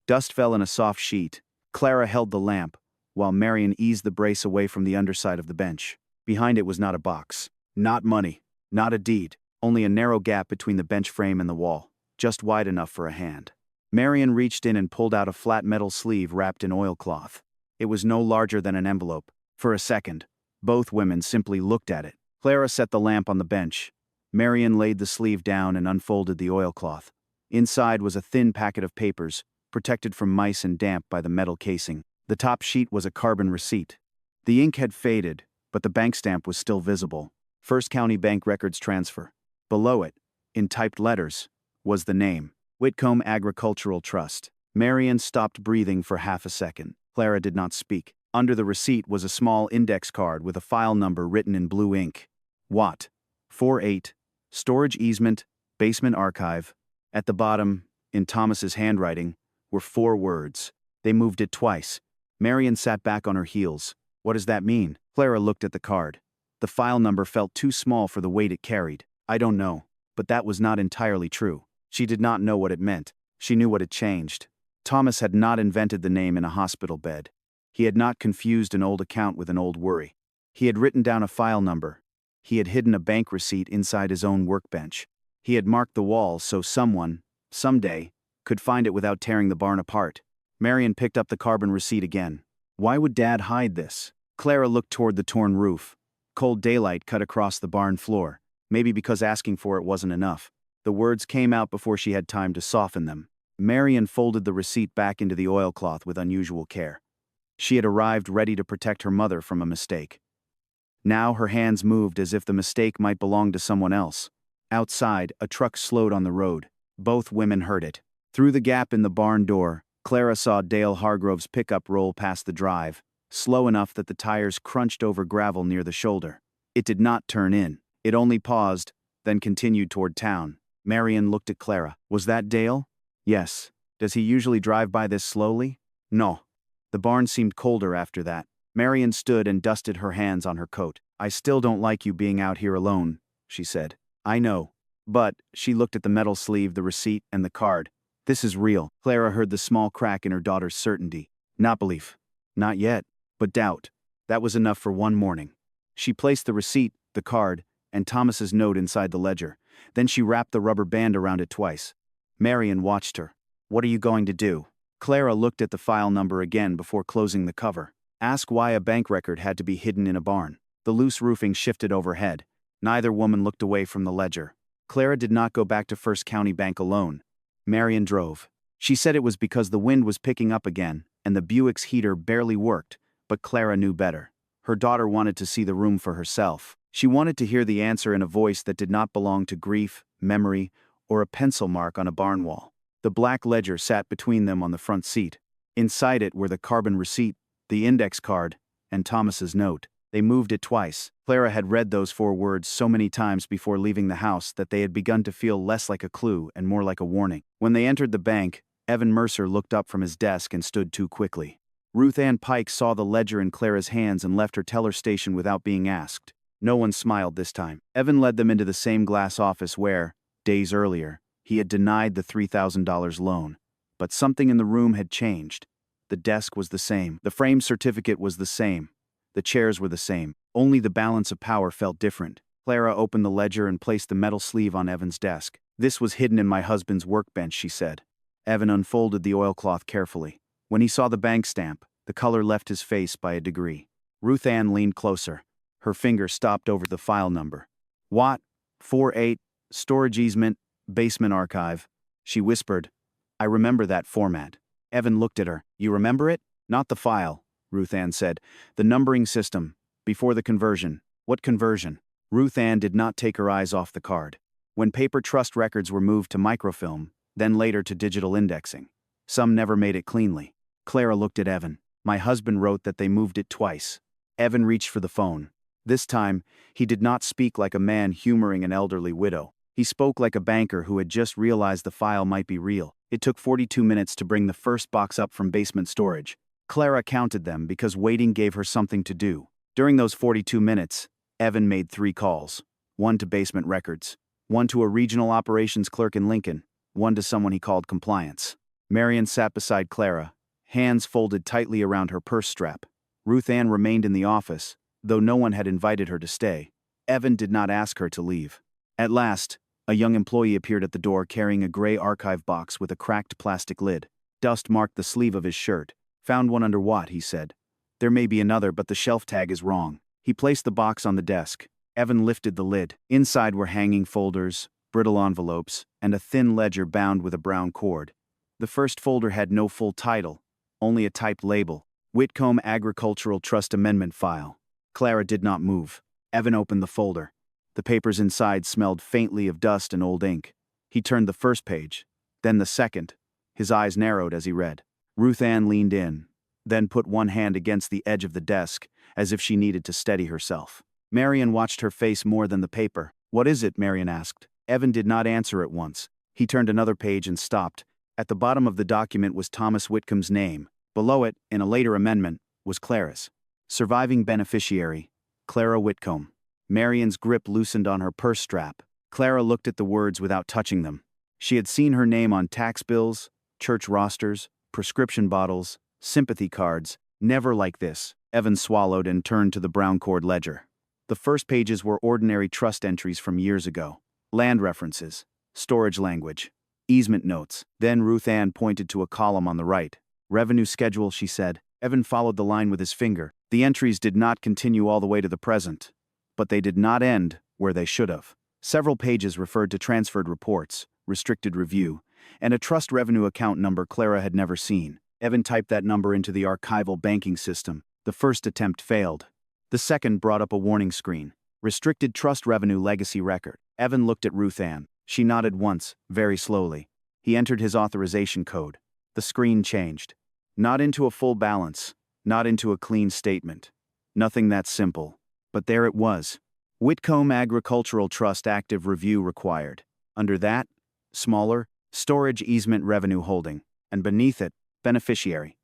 Dust fell in a soft sheet. Clara held the lamp, while Marion eased the brace away from the underside of the bench. Behind it was not a box. Not money. Not a deed. Only a narrow gap between the bench frame and the wall, just wide enough for a hand. Marion reached in and pulled out a flat metal sleeve wrapped in oilcloth. It was no larger than an envelope. For a second, both women simply looked at it. Clara set the lamp on the bench. Marion laid the sleeve down and unfolded the oilcloth. Inside was a thin packet of papers, protected from mice and damp by the metal casing. The top sheet was a carbon receipt. The ink had faded, but the bank stamp was still visible. First County Bank Records Transfer. Below it, in typed letters, was the name, Whitcomb Agricultural Trust. Marion stopped breathing for half a second. Clara did not speak. Under the receipt was a small index card with a file number written in blue ink. Watt. 48. Storage easement, basement archive. At the bottom, in Thomas's handwriting, were 4 words. They moved it twice. Marion sat back on her heels. What does that mean? Clara looked at the card. The file number felt too small for the weight it carried. I don't know. But that was not entirely true. She did not know what it meant. She knew what it changed. Thomas had not invented the name in a hospital bed. He had not confused an old account with an old worry. He had written down a file number. He had hidden a bank receipt inside his own workbench. He had marked the walls so someone, someday, could find it without tearing the barn apart. Marion picked up the carbon receipt again. Why would Dad hide this? Clara looked toward the torn roof. Cold daylight cut across the barn floor, maybe because asking for it wasn't enough. The words came out before she had time to soften them. Marion folded the receipt back into the oilcloth with unusual care. She had arrived ready to protect her mother from a mistake. Now her hands moved as if the mistake might belong to someone else. Outside, a truck slowed on the road. Both women heard it. Through the gap in the barn door, Clara saw Dale Hargrove's pickup roll past the drive, slow enough that the tires crunched over gravel near the shoulder. It did not turn in. It only paused, then continued toward town. Marion looked at Clara. Was that Dale? Yes. Does he usually drive by this slowly? No. The barn seemed colder after that. Marion stood and dusted her hands on her coat. I still don't like you being out here alone, she said. I know. But, she looked at the metal sleeve, the receipt, and the card. This is real. Clara heard the small crack in her daughter's certainty. Not belief. Not yet. But doubt. That was enough for one morning. She placed the receipt, the card, and Thomas's note inside the ledger. Then she wrapped the rubber band around it twice. Marion watched her. What are you going to do? Clara looked at the file number again before closing the cover. Ask why a bank record had to be hidden in a barn. The loose roofing shifted overhead. Neither woman looked away from the ledger. Clara did not go back to First County Bank alone. Marion drove. She said it was because the wind was picking up again, and the Buick's heater barely worked, but Clara knew better. Her daughter wanted to see the room for herself. She wanted to hear the answer in a voice that did not belong to grief, memory, or a pencil mark on a barn wall. The black ledger sat between them on the front seat. Inside it were the carbon receipt, the index card, and Thomas's note. They moved it twice. Clara had read those 4 words so many times before leaving the house that they had begun to feel less like a clue and more like a warning. When they entered the bank, Evan Mercer looked up from his desk and stood too quickly. Ruth Ann Pike saw the ledger in Clara's hands and left her teller station without being asked. No one smiled this time. Evan led them into the same glass office where, days earlier, he had denied the $3,000 loan. But something in the room had changed. The desk was the same. The framed certificate was the same. The chairs were the same. Only the balance of power felt different. Clara opened the ledger and placed the metal sleeve on Evan's desk. This was hidden in my husband's workbench, she said. Evan unfolded the oilcloth carefully. When he saw the bank stamp, the color left his face by a degree. Ruth Ann leaned closer. Her finger stopped over the file number. Watt, 48, storage easement, basement archive. She whispered, I remember that format. Evan looked at her. You remember it? Not the file, Ruth Ann said. The numbering system, before the conversion. What conversion? Ruth Ann did not take her eyes off the card. When paper trust records were moved to microfilm, then later to digital indexing. Some never made it cleanly. Clara looked at Evan. My husband wrote that they moved it twice. Evan reached for the phone. This time, he did not speak like a man humoring an elderly widow. He spoke like a banker who had just realized the file might be real. It took 42 minutes to bring the first box up from basement storage. Clara counted them because waiting gave her something to do. During those 42 minutes, Evan made 3 calls. 1 to Basement Records, 1 to a regional operations clerk in Lincoln, 1 to someone he called compliance. Marion sat beside Clara, hands folded tightly around her purse strap. Ruth Ann remained in the office, though no one had invited her to stay. Evan did not ask her to leave. At last, a young employee appeared at the door carrying a gray archive box with a cracked plastic lid. Dust marked the sleeve of his shirt. Found one under Watt, he said. There may be another, but the shelf tag is wrong. He placed the box on the desk. Evan lifted the lid. Inside were hanging folders, brittle envelopes, and a thin ledger bound with a brown cord. The first folder had no full title, only a typed label. Whitcomb Agricultural Trust Amendment File. Clara did not move. Evan opened the folder. The papers inside smelled faintly of dust and old ink. He turned the first page, then the second. His eyes narrowed as he read. Ruth Ann leaned in. then put one hand against the edge of the desk, as if she needed to steady herself. Marion watched her face more than the paper. "What is it?" Marion asked. Evan did not answer at once. He turned another page and stopped. At the bottom of the document was Thomas Whitcomb's name. Below it, in a later amendment, was Clara's. Surviving beneficiary, Clara Whitcomb. Marion's grip loosened on her purse strap. Clara looked at the words without touching them. She had seen her name on tax bills, church rosters, prescription bottles, sympathy cards. Never like this. Evan swallowed and turned to the brown cord ledger. The first pages were ordinary trust entries from years ago. Land references, storage language, easement notes. Then Ruth Ann pointed to a column on the right. Revenue schedule, she said. Evan followed the line with his finger. The entries did not continue all the way to the present, but they did not end where they should have. Several pages referred to transferred reports, restricted review, and a trust revenue account number Clara had never seen. Evan typed that number into the archival banking system. The first attempt failed. The second brought up a warning screen. Restricted trust revenue legacy record. Evan looked at Ruth Ann. She nodded once, very slowly. He entered his authorization code. The screen changed. Not into a full balance, not into a clean statement. Nothing that simple. But there it was. Whitcomb Agricultural Trust active review required. Under that, smaller, storage easement revenue holding. And beneath it, beneficiary.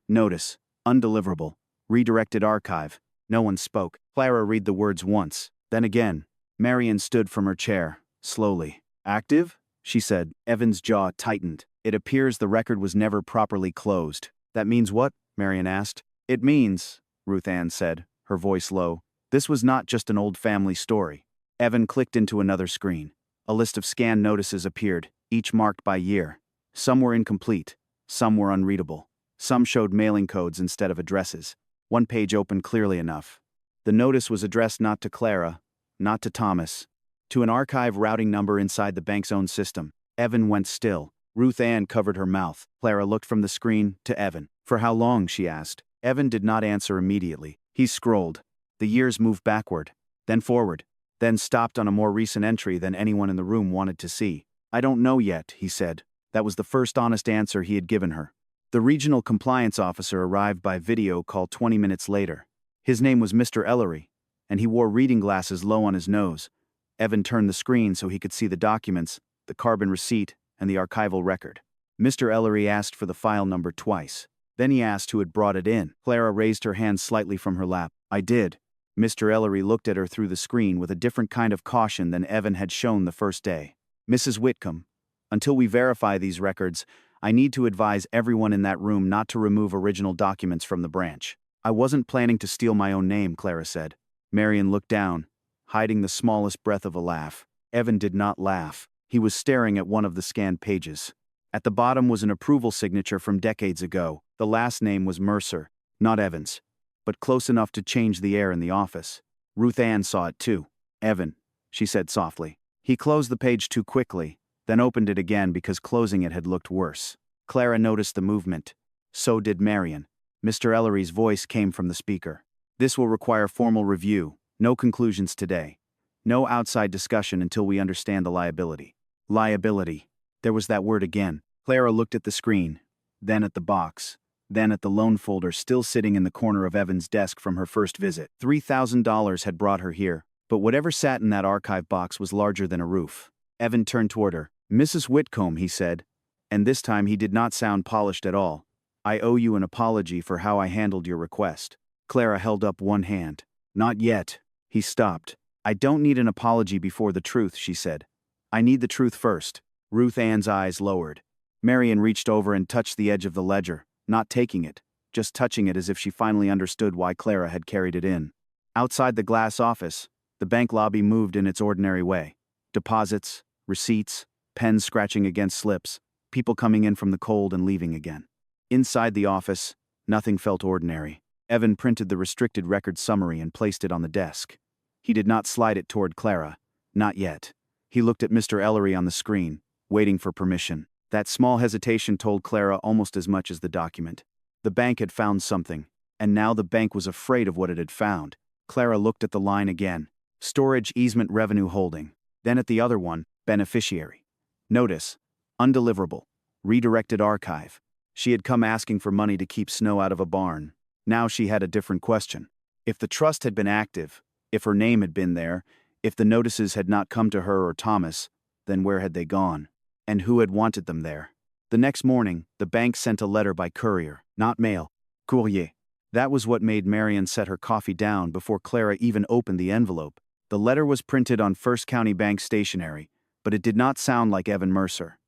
Notice, undeliverable, redirected archive. No one spoke. Clara read the words once, then again. Marion stood from her chair, slowly. Active? She said. Evan's jaw tightened. It appears the record was never properly closed. That means what? Marion asked. It means, Ruth Ann said, her voice low, this was not just an old family story. Evan clicked into another screen. A list of scanned notices appeared, each marked by year. Some were incomplete. Some were unreadable. Some showed mailing codes instead of addresses. One page opened clearly enough. The notice was addressed not to Clara, not to Thomas, to an archive routing number inside the bank's own system. Evan went still. Ruth Ann covered her mouth. Clara looked from the screen to Evan. For how long? She asked. Evan did not answer immediately. He scrolled. The years moved backward, then forward, then stopped on a more recent entry than anyone in the room wanted to see. I don't know yet, he said. That was the first honest answer he had given her. The regional compliance officer arrived by video call 20 minutes later. His name was Mr. Ellery, and he wore reading glasses low on his nose. Evan turned the screen so he could see the documents, the carbon receipt, and the archival record. Mr. Ellery asked for the file number twice. Then he asked who had brought it in. Clara raised her hand slightly from her lap. I did. Mr. Ellery looked at her through the screen with a different kind of caution than Evan had shown the first day. Mrs. Whitcomb, until we verify these records, I need to advise everyone in that room not to remove original documents from the branch. I wasn't planning to steal my own name, Clara said. Marion looked down, hiding the smallest breath of a laugh. Evan did not laugh. He was staring at one of the scanned pages. At the bottom was an approval signature from decades ago. The last name was Mercer, not Evans, but close enough to change the air in the office. Ruth Ann saw it too. Evan, she said softly. He closed the page too quickly, then opened it again because closing it had looked worse. Clara noticed the movement. So did Marion. Mr. Ellery's voice came from the speaker. This will require formal review. No conclusions today. No outside discussion until we understand the liability. Liability. There was that word again. Clara looked at the screen, then at the box, then at the loan folder still sitting in the corner of Evan's desk from her first visit. $3,000 had brought her here, but whatever sat in that archive box was larger than a roof. Evan turned toward her. Mrs. Whitcomb, he said, and this time he did not sound polished at all. I owe you an apology for how I handled your request. Clara held up one hand. Not yet. He stopped. I don't need an apology before the truth, she said. I need the truth first. Ruth Ann's eyes lowered. Marion reached over and touched the edge of the ledger, not taking it, just touching it as if she finally understood why Clara had carried it in. Outside the glass office, the bank lobby moved in its ordinary way. Deposits, receipts, pens scratching against slips, people coming in from the cold and leaving again. Inside the office, nothing felt ordinary. Evan printed the restricted record summary and placed it on the desk. He did not slide it toward Clara. Not yet. He looked at Mr. Ellery on the screen, waiting for permission. That small hesitation told Clara almost as much as the document. The bank had found something, and now the bank was afraid of what it had found. Clara looked at the line again. Storage easement revenue holding. Then at the other one, beneficiary. Notice, undeliverable, redirected archive. She had come asking for money to keep snow out of a barn. Now she had a different question. If the trust had been active, if her name had been there, if the notices had not come to her or Thomas, then where had they gone? And who had wanted them there? The next morning, the bank sent a letter by courier, not mail. Courrier. That was what made Marion set her coffee down before Clara even opened the envelope. The letter was printed on First County Bank stationery, but it did not sound like Evan Mercer.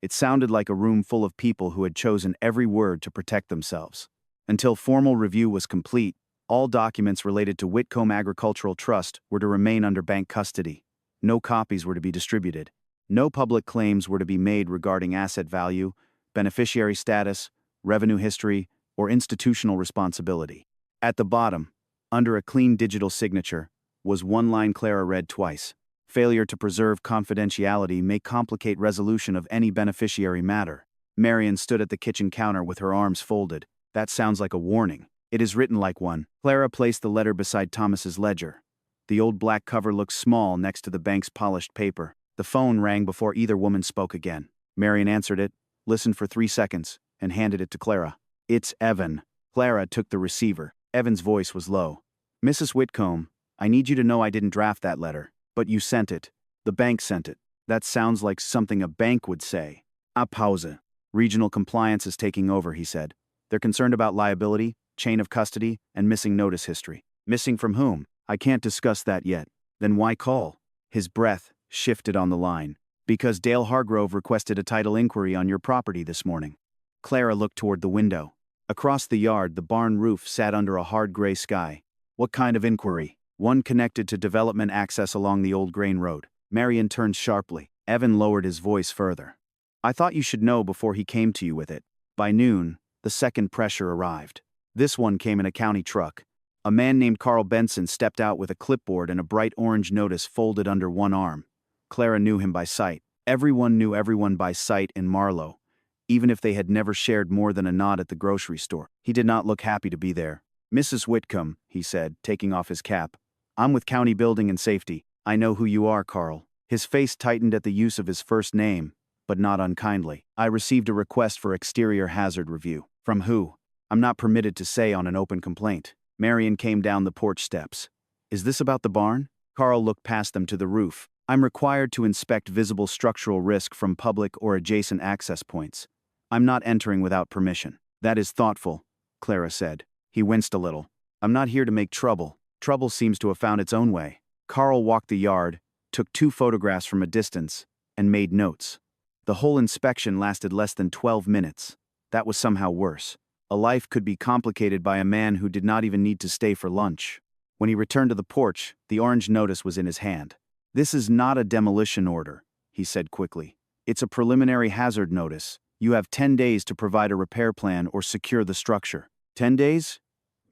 It sounded like a room full of people who had chosen every word to protect themselves. Until formal review was complete, all documents related to Whitcomb Agricultural Trust were to remain under bank custody. No copies were to be distributed. No public claims were to be made regarding asset value, beneficiary status, revenue history, or institutional responsibility. At the bottom, under a clean digital signature, was one line Clara read twice. Failure to preserve confidentiality may complicate resolution of any beneficiary matter. Marion stood at the kitchen counter with her arms folded. That sounds like a warning. It is written like one. Clara placed the letter beside Thomas's ledger. The old black cover looked small next to the bank's polished paper. The phone rang before either woman spoke again. Marion answered it, listened for 3 seconds, and handed it to Clara. "It's Evan." Clara took the receiver. Evan's voice was low. "Mrs. Whitcomb, I need you to know I didn't draft that letter. But you sent it. The bank sent it. That sounds like something a bank would say." "A pause. Regional compliance is taking over," he said. "They're concerned about liability, chain of custody, and missing notice history." "Missing from whom?" "I can't discuss that yet." "Then why call?" His breath shifted on the line. "Because Dale Hargrove requested a title inquiry on your property this morning." Clara looked toward the window. Across the yard, the barn roof sat under a hard gray sky. "What kind of inquiry?" "One connected to development access along the old grain road." Marion turned sharply. Evan lowered his voice further. "I thought you should know before he came to you with it." By noon, the second pressure arrived. This one came in a county truck. A man named Carl Benson stepped out with a clipboard and a bright orange notice folded under one arm. Clara knew him by sight. Everyone knew everyone by sight in Marlow, even if they had never shared more than a nod at the grocery store. He did not look happy to be there. "Mrs. Whitcomb," he said, taking off his cap. "I'm with County Building and Safety." "I know who you are, Carl." His face tightened at the use of his first name, but not unkindly. "I received a request for exterior hazard review." "From who?" "I'm not permitted to say on an open complaint." Marion came down the porch steps. "Is this about the barn?" Carl looked past them to the roof. "I'm required to inspect visible structural risk from public or adjacent access points. I'm not entering without permission." "That is thoughtful," Clara said. He winced a little. "I'm not here to make trouble. Trouble seems to have found its own way." Carl walked the yard, took 2 photographs from a distance, and made notes. The whole inspection lasted less than 12 minutes. That was somehow worse. A life could be complicated by a man who did not even need to stay for lunch. When he returned to the porch, the orange notice was in his hand. "This is not a demolition order," he said quickly. "It's a preliminary hazard notice. You have 10 days to provide a repair plan or secure the structure." 10 days?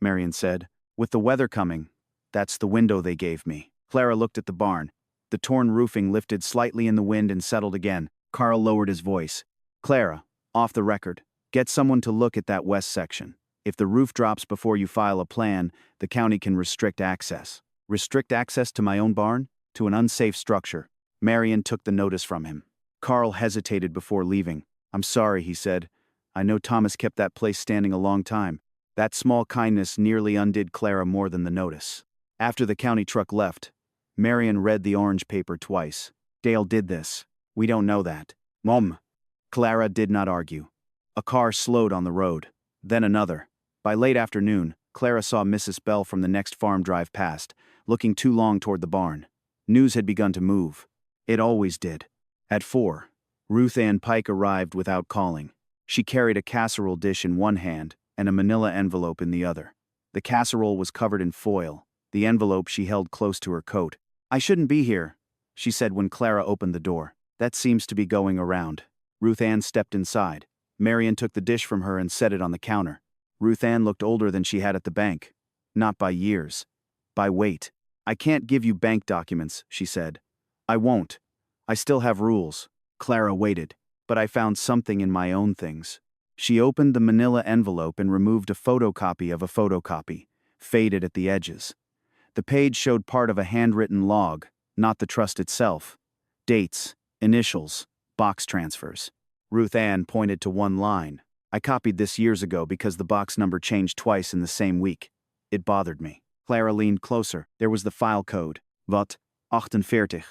Marion said. "With the weather coming, that's the window they gave me." Clara looked at the barn. The torn roofing lifted slightly in the wind and settled again. Carl lowered his voice. "Clara, off the record, get someone to look at that west section. If the roof drops before you file a plan, the county can restrict access." "Restrict access to my own barn? To an unsafe structure?" Marion took the notice from him. Carl hesitated before leaving. "I'm sorry," he said. "I know Thomas kept that place standing a long time." That small kindness nearly undid Clara more than the notice. After the county truck left, Marion read the orange paper twice. "Dale did this. We don't know that." "Mom." Clara did not argue. A car slowed on the road. Then another. By late afternoon, Clara saw Mrs. Bell from the next farm drive past, looking too long toward the barn. News had begun to move. It always did. At 4, Ruth Ann Pike arrived without calling. She carried a casserole dish in one hand and a manila envelope in the other. The casserole was covered in foil. The envelope she held close to her coat. "I shouldn't be here," she said when Clara opened the door. "That seems to be going around." Ruth Ann stepped inside. Marion took the dish from her and set it on the counter. Ruth Ann looked older than she had at the bank. Not by years. By weight. "I can't give you bank documents," she said. "I won't. I still have rules." Clara waited. "But I found something in my own things." She opened the manila envelope and removed a photocopy of a photocopy, faded at the edges. The page showed part of a handwritten log, not the trust itself. Dates, initials, box transfers. Ruth Ann pointed to one line. I copied this years ago because the box number changed twice in the same week. It bothered me. Clara leaned closer. There was the file code. Wat 48.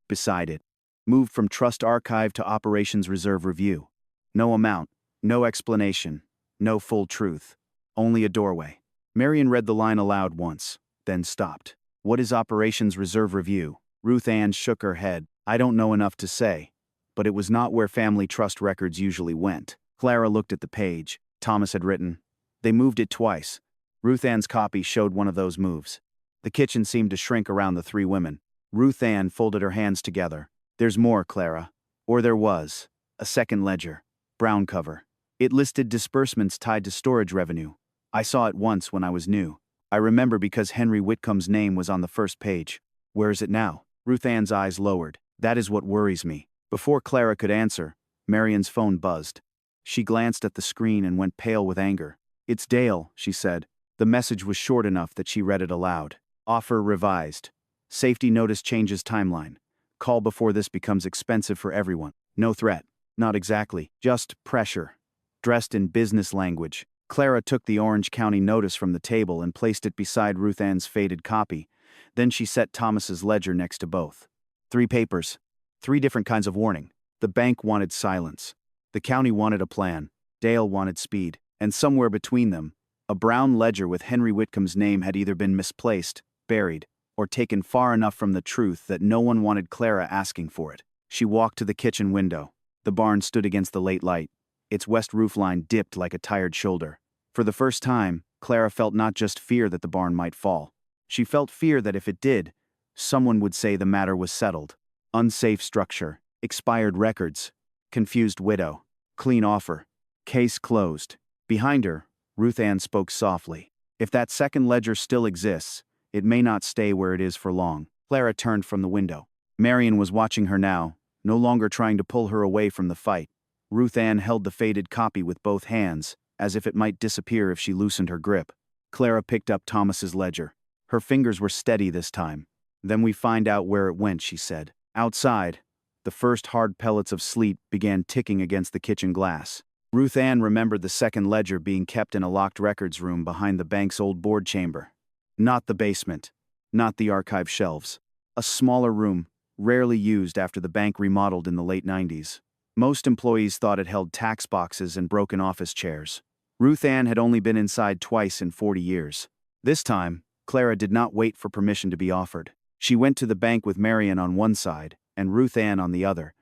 Beside it. Moved from Trust Archive to Operations Reserve Review. No amount, no explanation, no full truth. Only a doorway. Marion read the line aloud once, then stopped. What is Operations Reserve Review? Ruth Ann shook her head. I don't know enough to say. But it was not where family trust records usually went. Clara looked at the page. Thomas had written. They moved it twice. Ruth Ann's copy showed one of those moves. The kitchen seemed to shrink around the three women. Ruth Ann folded her hands together. There's more, Clara. Or there was. A second ledger. Brown cover. It listed disbursements tied to storage revenue. I saw it once when I was new. I remember because Henry Whitcomb's name was on the first page. Where is it now? Ruth Ann's eyes lowered. That is what worries me. Before Clara could answer, Marion's phone buzzed. She glanced at the screen and went pale with anger. It's Dale, she said. The message was short enough that she read it aloud. Offer revised. Safety notice changes timeline. Call before this becomes expensive for everyone. No threat. Not exactly. Just pressure. Dressed in business language. Clara took the Orange County notice from the table and placed it beside Ruth Ann's faded copy. Then she set Thomas's ledger next to both. 3 papers. 3 different kinds of warning. The bank wanted silence. The county wanted a plan. Dale wanted speed. And somewhere between them, a brown ledger with Henry Whitcomb's name had either been misplaced, buried, or taken far enough from the truth that no one wanted Clara asking for it. She walked to the kitchen window. The barn stood against the late light. Its west roofline dipped like a tired shoulder. For the first time, Clara felt not just fear that the barn might fall. She felt fear that if it did, someone would say the matter was settled. Unsafe structure, expired records, confused widow, clean offer, case closed. Behind her, Ruth Ann spoke softly. If that second ledger still exists, it may not stay where it is for long. Clara turned from the window. Marion was watching her now, no longer trying to pull her away from the fight. Ruth Ann held the faded copy with both hands, as if it might disappear if she loosened her grip. Clara picked up Thomas's ledger. Her fingers were steady this time. Then we find out where it went, she said. Outside, the first hard pellets of sleet began ticking against the kitchen glass. Ruth Ann remembered the second ledger being kept in a locked records room behind the bank's old board chamber. Not the basement. Not the archive shelves. A smaller room, rarely used after the bank remodeled in the late 90s. Most employees thought it held tax boxes and broken office chairs. Ruth Ann had only been inside twice in 40 years. This time, Clara did not wait for permission to be offered. She went to the bank with Marion on one side and Ruth Ann on the other,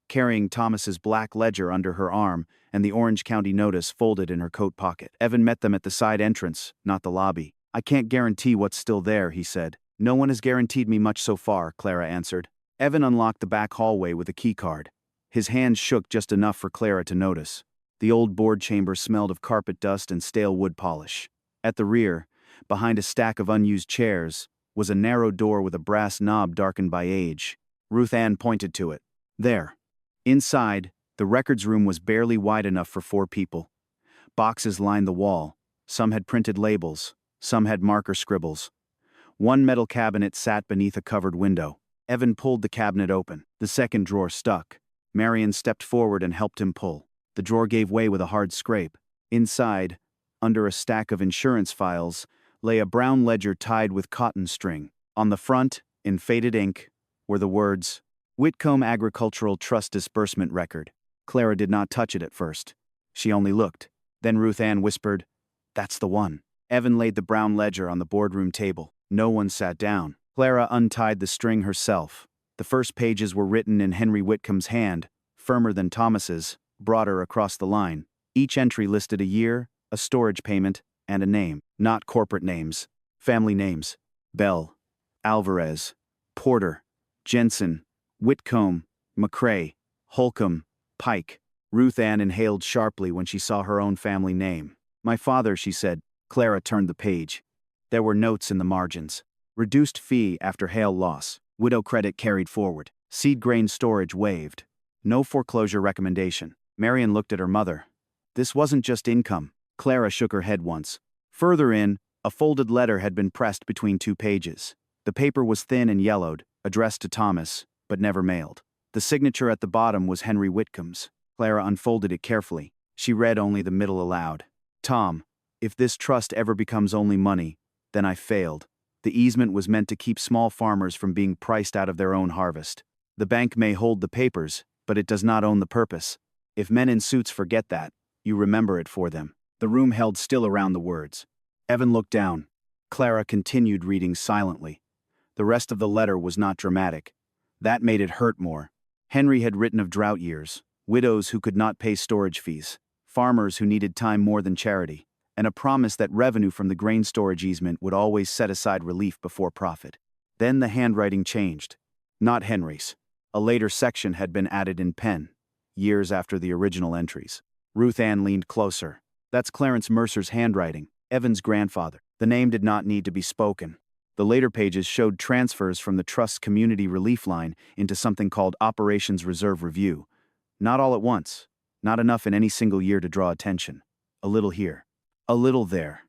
carrying Thomas's black ledger under her arm and the Orange County notice folded in her coat pocket. Evan met them at the side entrance, not the lobby. I can't guarantee what's still there, he said. No one has guaranteed me much so far, Clara answered. Evan unlocked the back hallway with a key card. His hands shook just enough for Clara to notice. The old board chamber smelled of carpet dust and stale wood polish. At the rear, behind a stack of unused chairs, was a narrow door with a brass knob darkened by age. Ruth Ann pointed to it. There. Inside, the records room was barely wide enough for 4 people. Boxes lined the wall. Some had printed labels. Some had marker scribbles. One metal cabinet sat beneath a covered window. Evan pulled the cabinet open. The second drawer stuck. Marion stepped forward and helped him pull. The drawer gave way with a hard scrape. Inside, under a stack of insurance files, lay a brown ledger tied with cotton string. On the front, in faded ink, were the words, Whitcomb Agricultural Trust Disbursement Record. Clara did not touch it at first. She only looked. Then Ruth Ann whispered, That's the one. Evan laid the brown ledger on the boardroom table. No one sat down. Clara untied the string herself. The first pages were written in Henry Whitcomb's hand, firmer than Thomas's, broader across the line. Each entry listed a year, a storage payment, and a name. Not corporate names. Family names. Bell, Alvarez, Porter, Jensen, Whitcomb, McCrae, Holcomb, Pike. Ruth Ann inhaled sharply when she saw her own family name. My father, she said. Clara turned the page. There were notes in the margins. Reduced fee after hail loss. Widow credit carried forward. Seed grain storage waived. No foreclosure recommendation. Marion looked at her mother. This wasn't just income. Clara shook her head once. Further in, a folded letter had been pressed between 2 pages. The paper was thin and yellowed, addressed to Thomas, but never mailed. The signature at the bottom was Henry Whitcomb's. Clara unfolded it carefully. She read only the middle aloud. Tom, if this trust ever becomes only money, then I failed. The easement was meant to keep small farmers from being priced out of their own harvest. The bank may hold the papers, but it does not own the purpose. If men in suits forget that, you remember it for them. The room held still around the words. Evan looked down. Clara continued reading silently. The rest of the letter was not dramatic. That made it hurt more. Henry had written of drought years, widows who could not pay storage fees, farmers who needed time more than charity, and a promise that revenue from the grain storage easement would always set aside relief before profit. Then the handwriting changed. Not Henry's. A later section had been added in pen, years after the original entries. Ruth Ann leaned closer. That's Clarence Mercer's handwriting, Evan's grandfather. The name did not need to be spoken. The later pages showed transfers from the Trust's community relief line into something called Operations Reserve Review. Not all at once. Not enough in any single year to draw attention. A little here. A little there.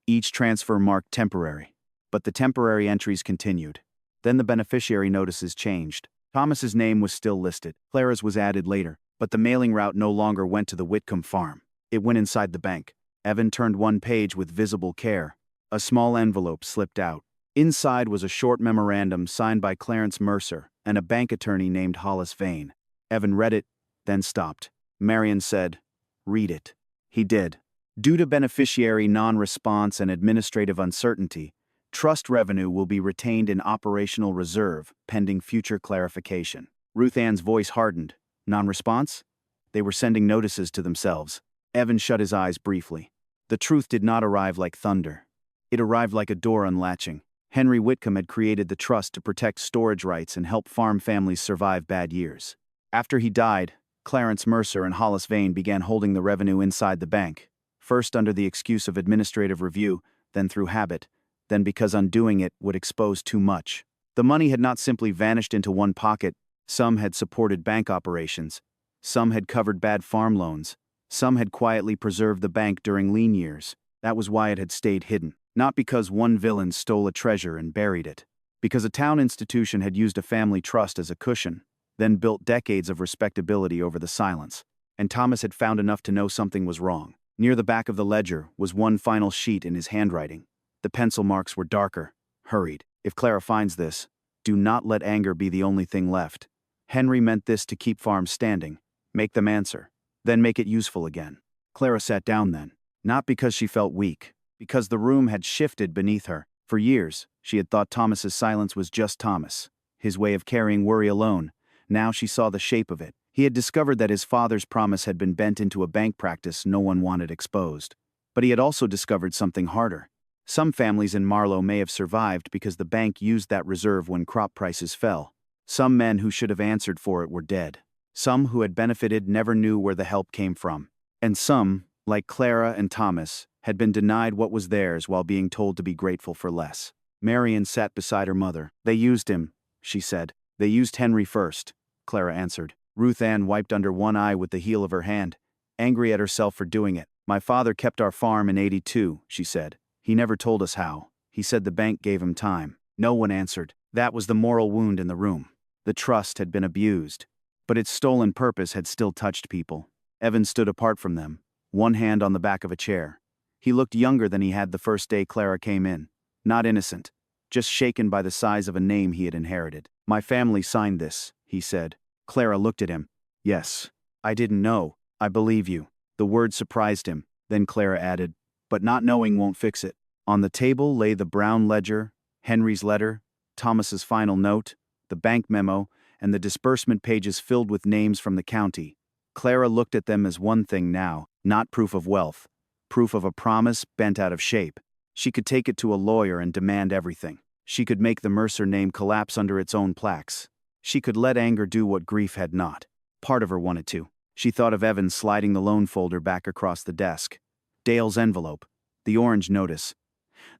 Each transfer marked temporary. But the temporary entries continued. Then the beneficiary notices changed. Thomas's name was still listed. Clara's was added later, but the mailing route no longer went to the Whitcomb farm. It went inside the bank. Evan turned one page with visible care. A small envelope slipped out. Inside was a short memorandum signed by Clarence Mercer and a bank attorney named Hollis Vane. Evan read it, then stopped. Marion said, "Read it." He did. Due to beneficiary non-response and administrative uncertainty, trust revenue will be retained in operational reserve pending future clarification. Ruth Ann's voice hardened. Non-response? They were sending notices to themselves. Evan shut his eyes briefly. The truth did not arrive like thunder. It arrived like a door unlatching. Henry Whitcomb had created the trust to protect storage rights and help farm families survive bad years. After he died, Clarence Mercer and Hollis Vane began holding the revenue inside the bank, first under the excuse of administrative review, then through habit, then because undoing it would expose too much. The money had not simply vanished into one pocket. Some had supported bank operations. Some had covered bad farm loans. Some had quietly preserved the bank during lean years. That was why it had stayed hidden. Not because one villain stole a treasure and buried it. Because a town institution had used a family trust as a cushion, then built decades of respectability over the silence. And Thomas had found enough to know something was wrong. Near the back of the ledger was one final sheet in his handwriting. The pencil marks were darker, hurried. If Clara finds this, do not let anger be the only thing left. Henry meant this to keep farms standing. Make them answer. Then make it useful again. Clara sat down then. Not because she felt weak. Because the room had shifted beneath her. For years, she had thought Thomas's silence was just Thomas, his way of carrying worry alone. Now she saw the shape of it. He had discovered that his father's promise had been bent into a bank practice no one wanted exposed. But he had also discovered something harder. Some families in Marlow may have survived because the bank used that reserve when crop prices fell. Some men who should have answered for it were dead. Some who had benefited never knew where the help came from. And some, like Clara and Thomas, had been denied what was theirs while being told to be grateful for less. Marion sat beside her mother. They used him, she said. They used Henry first, Clara answered. Ruth Ann wiped under one eye with the heel of her hand, angry at herself for doing it. My father kept our farm in '82, she said. He never told us how. He said the bank gave him time. No one answered. That was the moral wound in the room. The trust had been abused, but its stolen purpose had still touched people. Evan stood apart from them, one hand on the back of a chair. He looked younger than he had the first day Clara came in. Not innocent, just shaken by the size of a name he had inherited. My family signed this, he said. Clara looked at him. Yes. I didn't know. I believe you. The word surprised him. Then Clara added, but not knowing won't fix it. On the table lay the brown ledger, Henry's letter, Thomas's final note, the bank memo, and the disbursement pages filled with names from the county. Clara looked at them as one thing now, not proof of wealth. Proof of a promise bent out of shape. She could take it to a lawyer and demand everything. She could make the Mercer name collapse under its own plaques. She could let anger do what grief had not. Part of her wanted to. She thought of Evan sliding the loan folder back across the desk. Dale's envelope. The orange notice.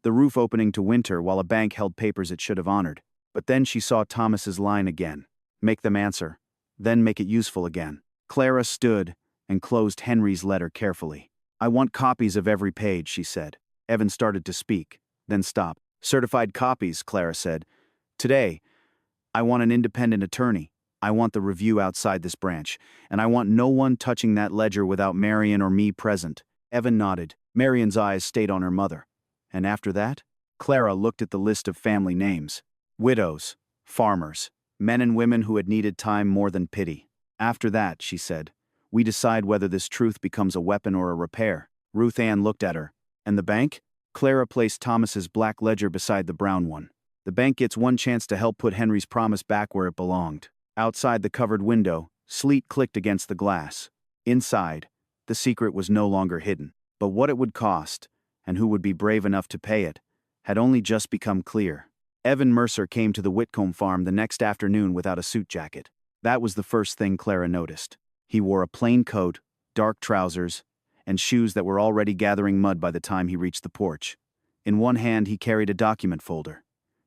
The roof opening to winter while a bank held papers it should have honored. But then she saw Thomas's line again. Make them answer. Then make it useful again. Clara stood and closed Henry's letter carefully. I want copies of every page, she said. Evan started to speak, then stopped. Certified copies, Clara said. Today, I want an independent attorney. I want the review outside this branch, and I want no one touching that ledger without Marion or me present." Evan nodded. Marion's eyes stayed on her mother. And after that? Clara looked at the list of family names. Widows, farmers, men and women who had needed time more than pity. "After that," she said, "we decide whether this truth becomes a weapon or a repair." Ruth Ann looked at her. "And the bank?" Clara placed Thomas's black ledger beside the brown one. "The bank gets one chance to help put Henry's promise back where it belonged." Outside the covered window, sleet clicked against the glass. Inside, the secret was no longer hidden. But what it would cost, and who would be brave enough to pay it, had only just become clear. Evan Mercer came to the Whitcomb farm the next afternoon without a suit jacket. That was the first thing Clara noticed. He wore a plain coat, dark trousers, and shoes that were already gathering mud by the time he reached the porch. In one hand he carried a document folder.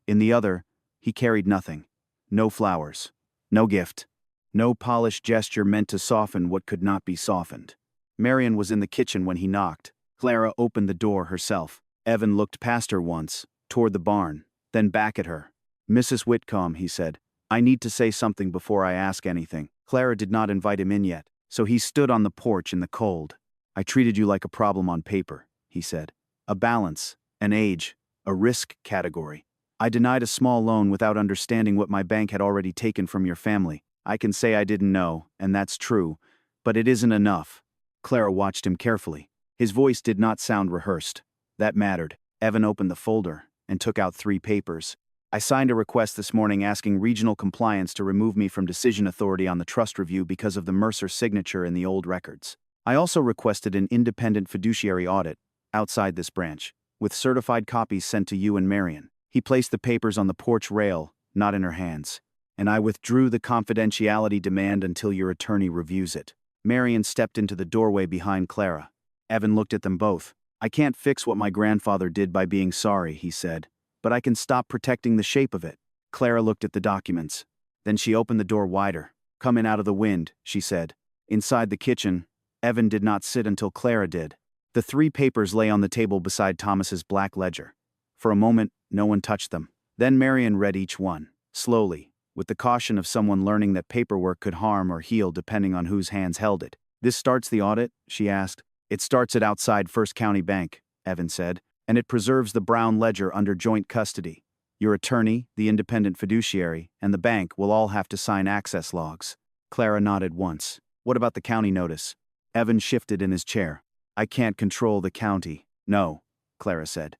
In the other, he carried nothing. No flowers. No gift. No polished gesture meant to soften what could not be softened. Marion was in the kitchen when he knocked. Clara opened the door herself. Evan looked past her once, toward the barn, then back at her. "Mrs. Whitcomb," he said, "I need to say something before I ask anything." Clara did not invite him in yet, so he stood on the porch in the cold. "I treated you like a problem on paper," he said. "A balance, an age, a risk category. I denied a small loan without understanding what my bank had already taken from your family. I can say I didn't know, and that's true, but it isn't enough." Clara watched him carefully. His voice did not sound rehearsed. That mattered. Evan opened the folder and took out 3 papers. "I signed a request this morning asking Regional Compliance to remove me from decision authority on the trust review because of the Mercer signature in the old records. I also requested an independent fiduciary audit, outside this branch, with certified copies sent to you and Marion." He placed the papers on the porch rail, not in her hands. "And I withdrew the confidentiality demand until your attorney reviews it." Marion stepped into the doorway behind Clara. Evan looked at them both. "I can't fix what my grandfather did by being sorry," he said, "but I can stop protecting the shape of it." Clara looked at the documents. Then she opened the door wider. "Come in out of the wind," she said. Inside the kitchen, Evan did not sit until Clara did. The 3 papers lay on the table beside Thomas's black ledger. For a moment, no one touched them. Then Marion read each one, slowly, with the caution of someone learning that paperwork could harm or heal depending on whose hands held it. "This starts the audit?" she asked. "It starts it outside First County Bank," Evan said, "and it preserves the brown ledger under joint custody. Your attorney, the independent fiduciary, and the bank will all have to sign access logs." Clara nodded once. "What about the county notice?" Evan shifted in his chair. "I can't control the county." "No," Clara said.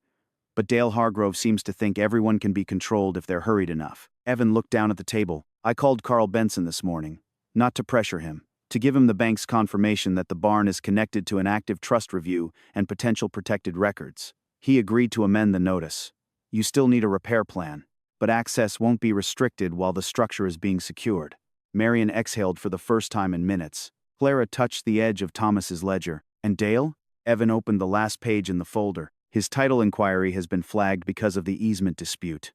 "But Dale Hargrove seems to think everyone can be controlled if they're hurried enough." Evan looked down at the table. "I called Carl Benson this morning, not to pressure him, to give him the bank's confirmation that the barn is connected to an active trust review and potential protected records. He agreed to amend the notice. You still need a repair plan, but access won't be restricted while the structure is being secured." Marion exhaled for the first time in minutes. Clara touched the edge of Thomas's ledger. "And Dale?" Evan opened the last page in the folder. "His title inquiry has been flagged because of the easement dispute.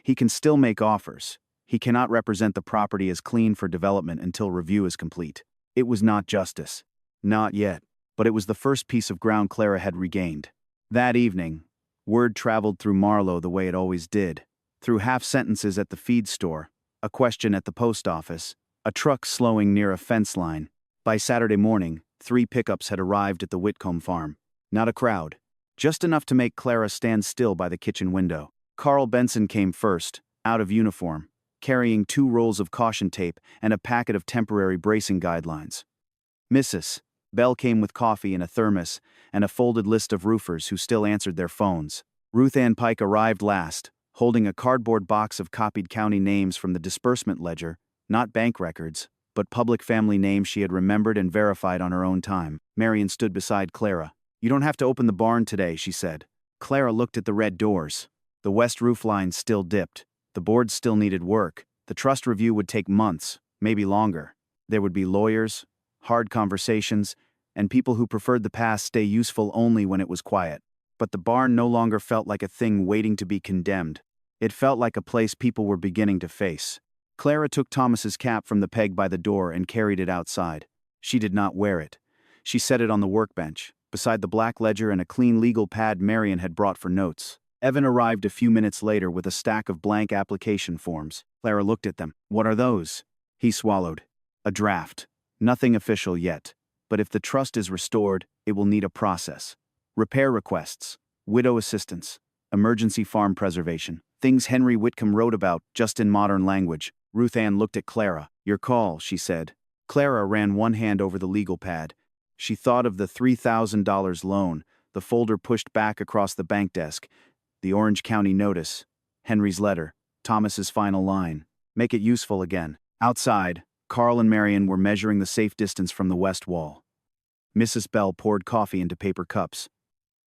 He can still make offers. He cannot represent the property as clean for development until review is complete." It was not justice. Not yet. But it was the first piece of ground Clara had regained. That evening, word traveled through Marlow the way it always did. Through half sentences at the feed store, a question at the post office, a truck slowing near a fence line. By Saturday morning, 3 pickups had arrived at the Whitcomb farm. Not a crowd. Just enough to make Clara stand still by the kitchen window. Carl Benson came first, out of uniform, carrying 2 rolls of caution tape and a packet of temporary bracing guidelines. Mrs. Bell came with coffee in a thermos and a folded list of roofers who still answered their phones. Ruth Ann Pike arrived last, holding a cardboard box of copied county names from the disbursement ledger, not bank records, but public family names she had remembered and verified on her own time. Marion stood beside Clara. "You don't have to open the barn today," she said. Clara looked at the red doors. The west roof line still dipped. The boards still needed work. The trust review would take months, maybe longer. There would be lawyers, hard conversations, and people who preferred the past stay useful only when it was quiet. But the barn no longer felt like a thing waiting to be condemned. It felt like a place people were beginning to face. Clara took Thomas's cap from the peg by the door and carried it outside. She did not wear it. She set it on the workbench, beside the black ledger and a clean legal pad Marion had brought for notes. Evan arrived a few minutes later with a stack of blank application forms. Clara looked at them. "What are those?" He swallowed. A draft. Nothing official yet. But if the trust is restored, it will need a process. Repair requests. Widow assistance. Emergency farm preservation. Things Henry Whitcomb wrote about, just in modern language. Ruth Ann looked at Clara. Your call, she said. Clara ran one hand over the legal pad. She thought of the $3,000 loan, the folder pushed back across the bank desk, the Orange County notice, Henry's letter, Thomas's final line. Make it useful again. Outside, Carl and Marion were measuring the safe distance from the west wall. Mrs. Bell poured coffee into paper cups.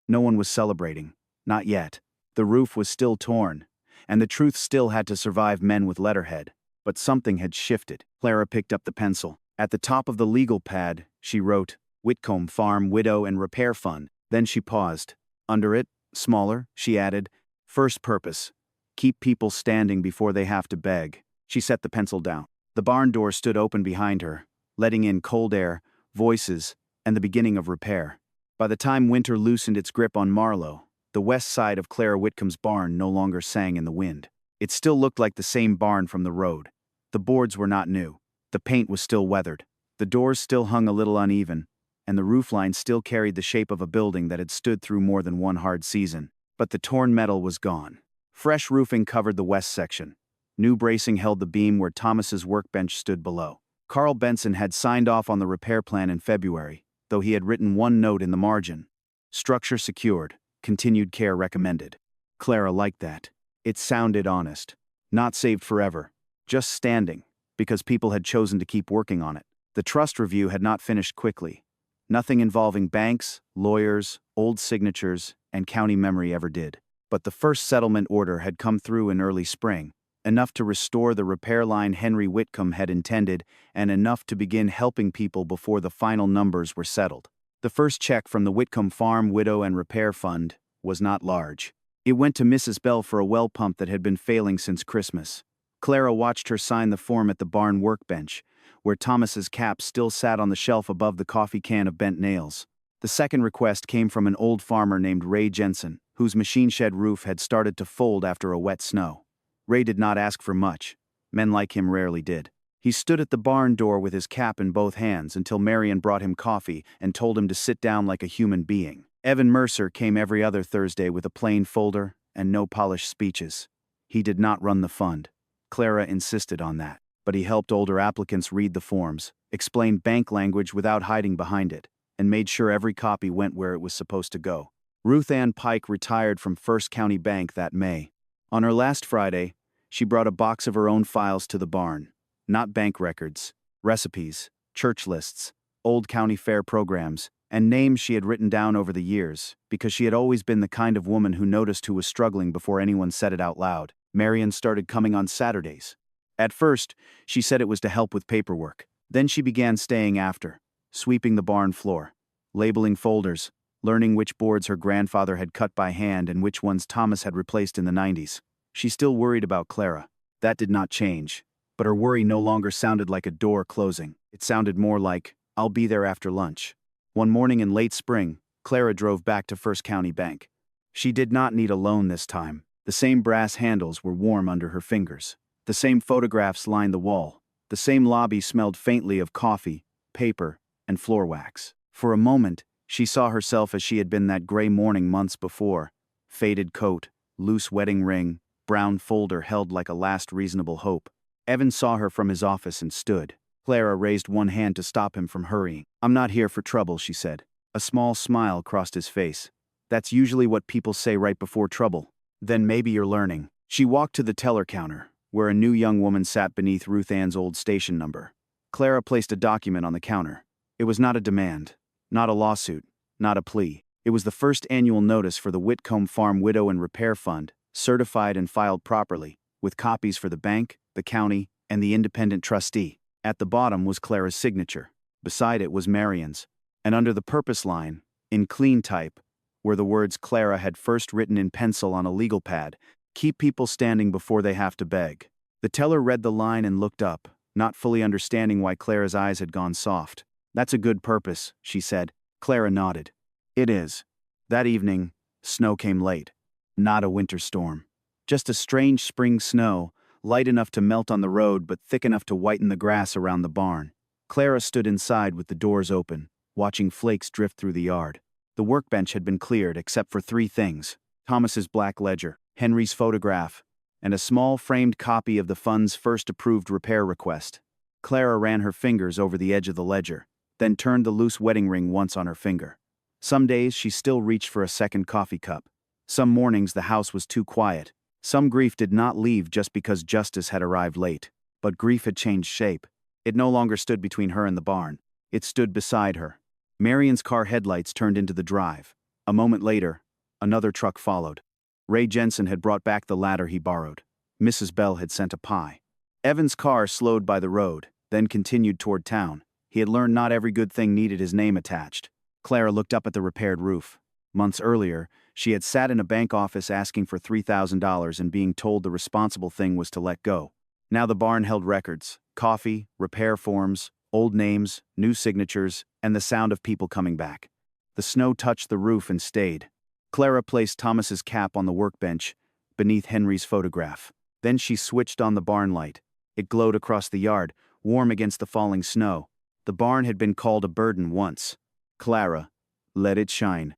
No one was celebrating. Not yet. The roof was still torn, and the truth still had to survive men with letterhead. But something had shifted. Clara picked up the pencil. At the top of the legal pad, she wrote, Whitcomb Farm Widow and Repair Fund. Then she paused. Under it, smaller, she added, First purpose. Keep people standing before they have to beg. She set the pencil down. The barn door stood open behind her, letting in cold air, voices, and the beginning of repair. By the time winter loosened its grip on Marlowe, the west side of Clara Whitcomb's barn no longer sang in the wind. It still looked like the same barn from the road. The boards were not new. The paint was still weathered. The doors still hung a little uneven, and the roofline still carried the shape of a building that had stood through more than one hard season. But the torn metal was gone. Fresh roofing covered the west section. New bracing held the beam where Thomas's workbench stood below. Carl Benson had signed off on the repair plan in February, though he had written one note in the margin. Structure secured. Continued care recommended. Clara liked that. It sounded honest. Not saved forever. Just standing, because people had chosen to keep working on it. The trust review had not finished quickly. Nothing involving banks, lawyers, old signatures, and county memory ever did. But the first settlement order had come through in early spring, enough to restore the repair line Henry Whitcomb had intended, and enough to begin helping people before the final numbers were settled. The first check from the Whitcomb Farm Widow and Repair Fund was not large. It went to Mrs. Bell for a well pump that had been failing since Christmas. Clara watched her sign the form at the barn workbench, where Thomas's cap still sat on the shelf above the coffee can of bent nails. The second request came from an old farmer named Ray Jensen, whose machine shed roof had started to fold after a wet snow. Ray did not ask for much. Men like him rarely did. He stood at the barn door with his cap in both hands until Marion brought him coffee and told him to sit down like a human being. Evan Mercer came every other Thursday with a plain folder and no polished speeches. He did not run the fund. Clara insisted on that, but he helped older applicants read the forms, explained bank language without hiding behind it, and made sure every copy went where it was supposed to go. Ruth Ann Pike retired from First County Bank that May. On her last Friday, she brought a box of her own files to the barn. Not bank records, recipes, church lists, old county fair programs, and names she had written down over the years, because she had always been the kind of woman who noticed who was struggling before anyone said it out loud. Marion started coming on Saturdays. At first, she said it was to help with paperwork. Then she began staying after, sweeping the barn floor, labeling folders, learning which boards her grandfather had cut by hand and which ones Thomas had replaced in the 90s. She still worried about Clara. That did not change. But her worry no longer sounded like a door closing. It sounded more like, I'll be there after lunch. One morning in late spring, Clara drove back to First County Bank. She did not need a loan this time. The same brass handles were warm under her fingers. The same photographs lined the wall. The same lobby smelled faintly of coffee, paper, and floor wax. For a moment, she saw herself as she had been that gray morning months before. Faded coat, loose wedding ring, brown folder held like a last reasonable hope. Evan saw her from his office and stood. Clara raised one hand to stop him from hurrying. I'm not here for trouble, she said. A small smile crossed his face. That's usually what people say right before trouble. Then maybe you're learning. She walked to the teller counter, where a new young woman sat beneath Ruth Ann's old station number. Clara placed a document on the counter. It was not a demand, not a lawsuit, not a plea. It was the first annual notice for the Whitcomb Farm Widow and Repair Fund, certified and filed properly, with copies for the bank, the county, and the independent trustee. At the bottom was Clara's signature. Beside it was Marion's. And under the purpose line, in clean type, were the words Clara had first written in pencil on a legal pad, keep people standing before they have to beg. The teller read the line and looked up, not fully understanding why Clara's eyes had gone soft. That's a good purpose, she said. Clara nodded. It is. That evening, snow came late. Not a winter storm. Just a strange spring snow, light enough to melt on the road but thick enough to whiten the grass around the barn. Clara stood inside with the doors open, watching flakes drift through the yard. The workbench had been cleared except for three things: Thomas's black ledger, Henry's photograph, and a small framed copy of the fund's first approved repair request. Clara ran her fingers over the edge of the ledger, then turned the loose wedding ring once on her finger. Some days she still reached for a second coffee cup. Some mornings the house was too quiet. Some grief did not leave just because justice had arrived late. But grief had changed shape. It no longer stood between her and the barn. It stood beside her. Marion's car headlights turned into the drive. A moment later, another truck followed. Ray Jensen had brought back the ladder he borrowed. Mrs. Bell had sent a pie. Evan's car slowed by the road, then continued toward town. He had learned not every good thing needed his name attached. Clara looked up at the repaired roof. Months earlier, she had sat in a bank office asking for $3,000 and being told the responsible thing was to let go. Now the barn held records: coffee, repair forms, old names, new signatures, and the sound of people coming back. The snow touched the roof and stayed. Clara placed Thomas's cap on the workbench, beneath Henry's photograph. Then she switched on the barn light. It glowed across the yard, warm against the falling snow. The barn had been called a burden once. Clara, let it shine.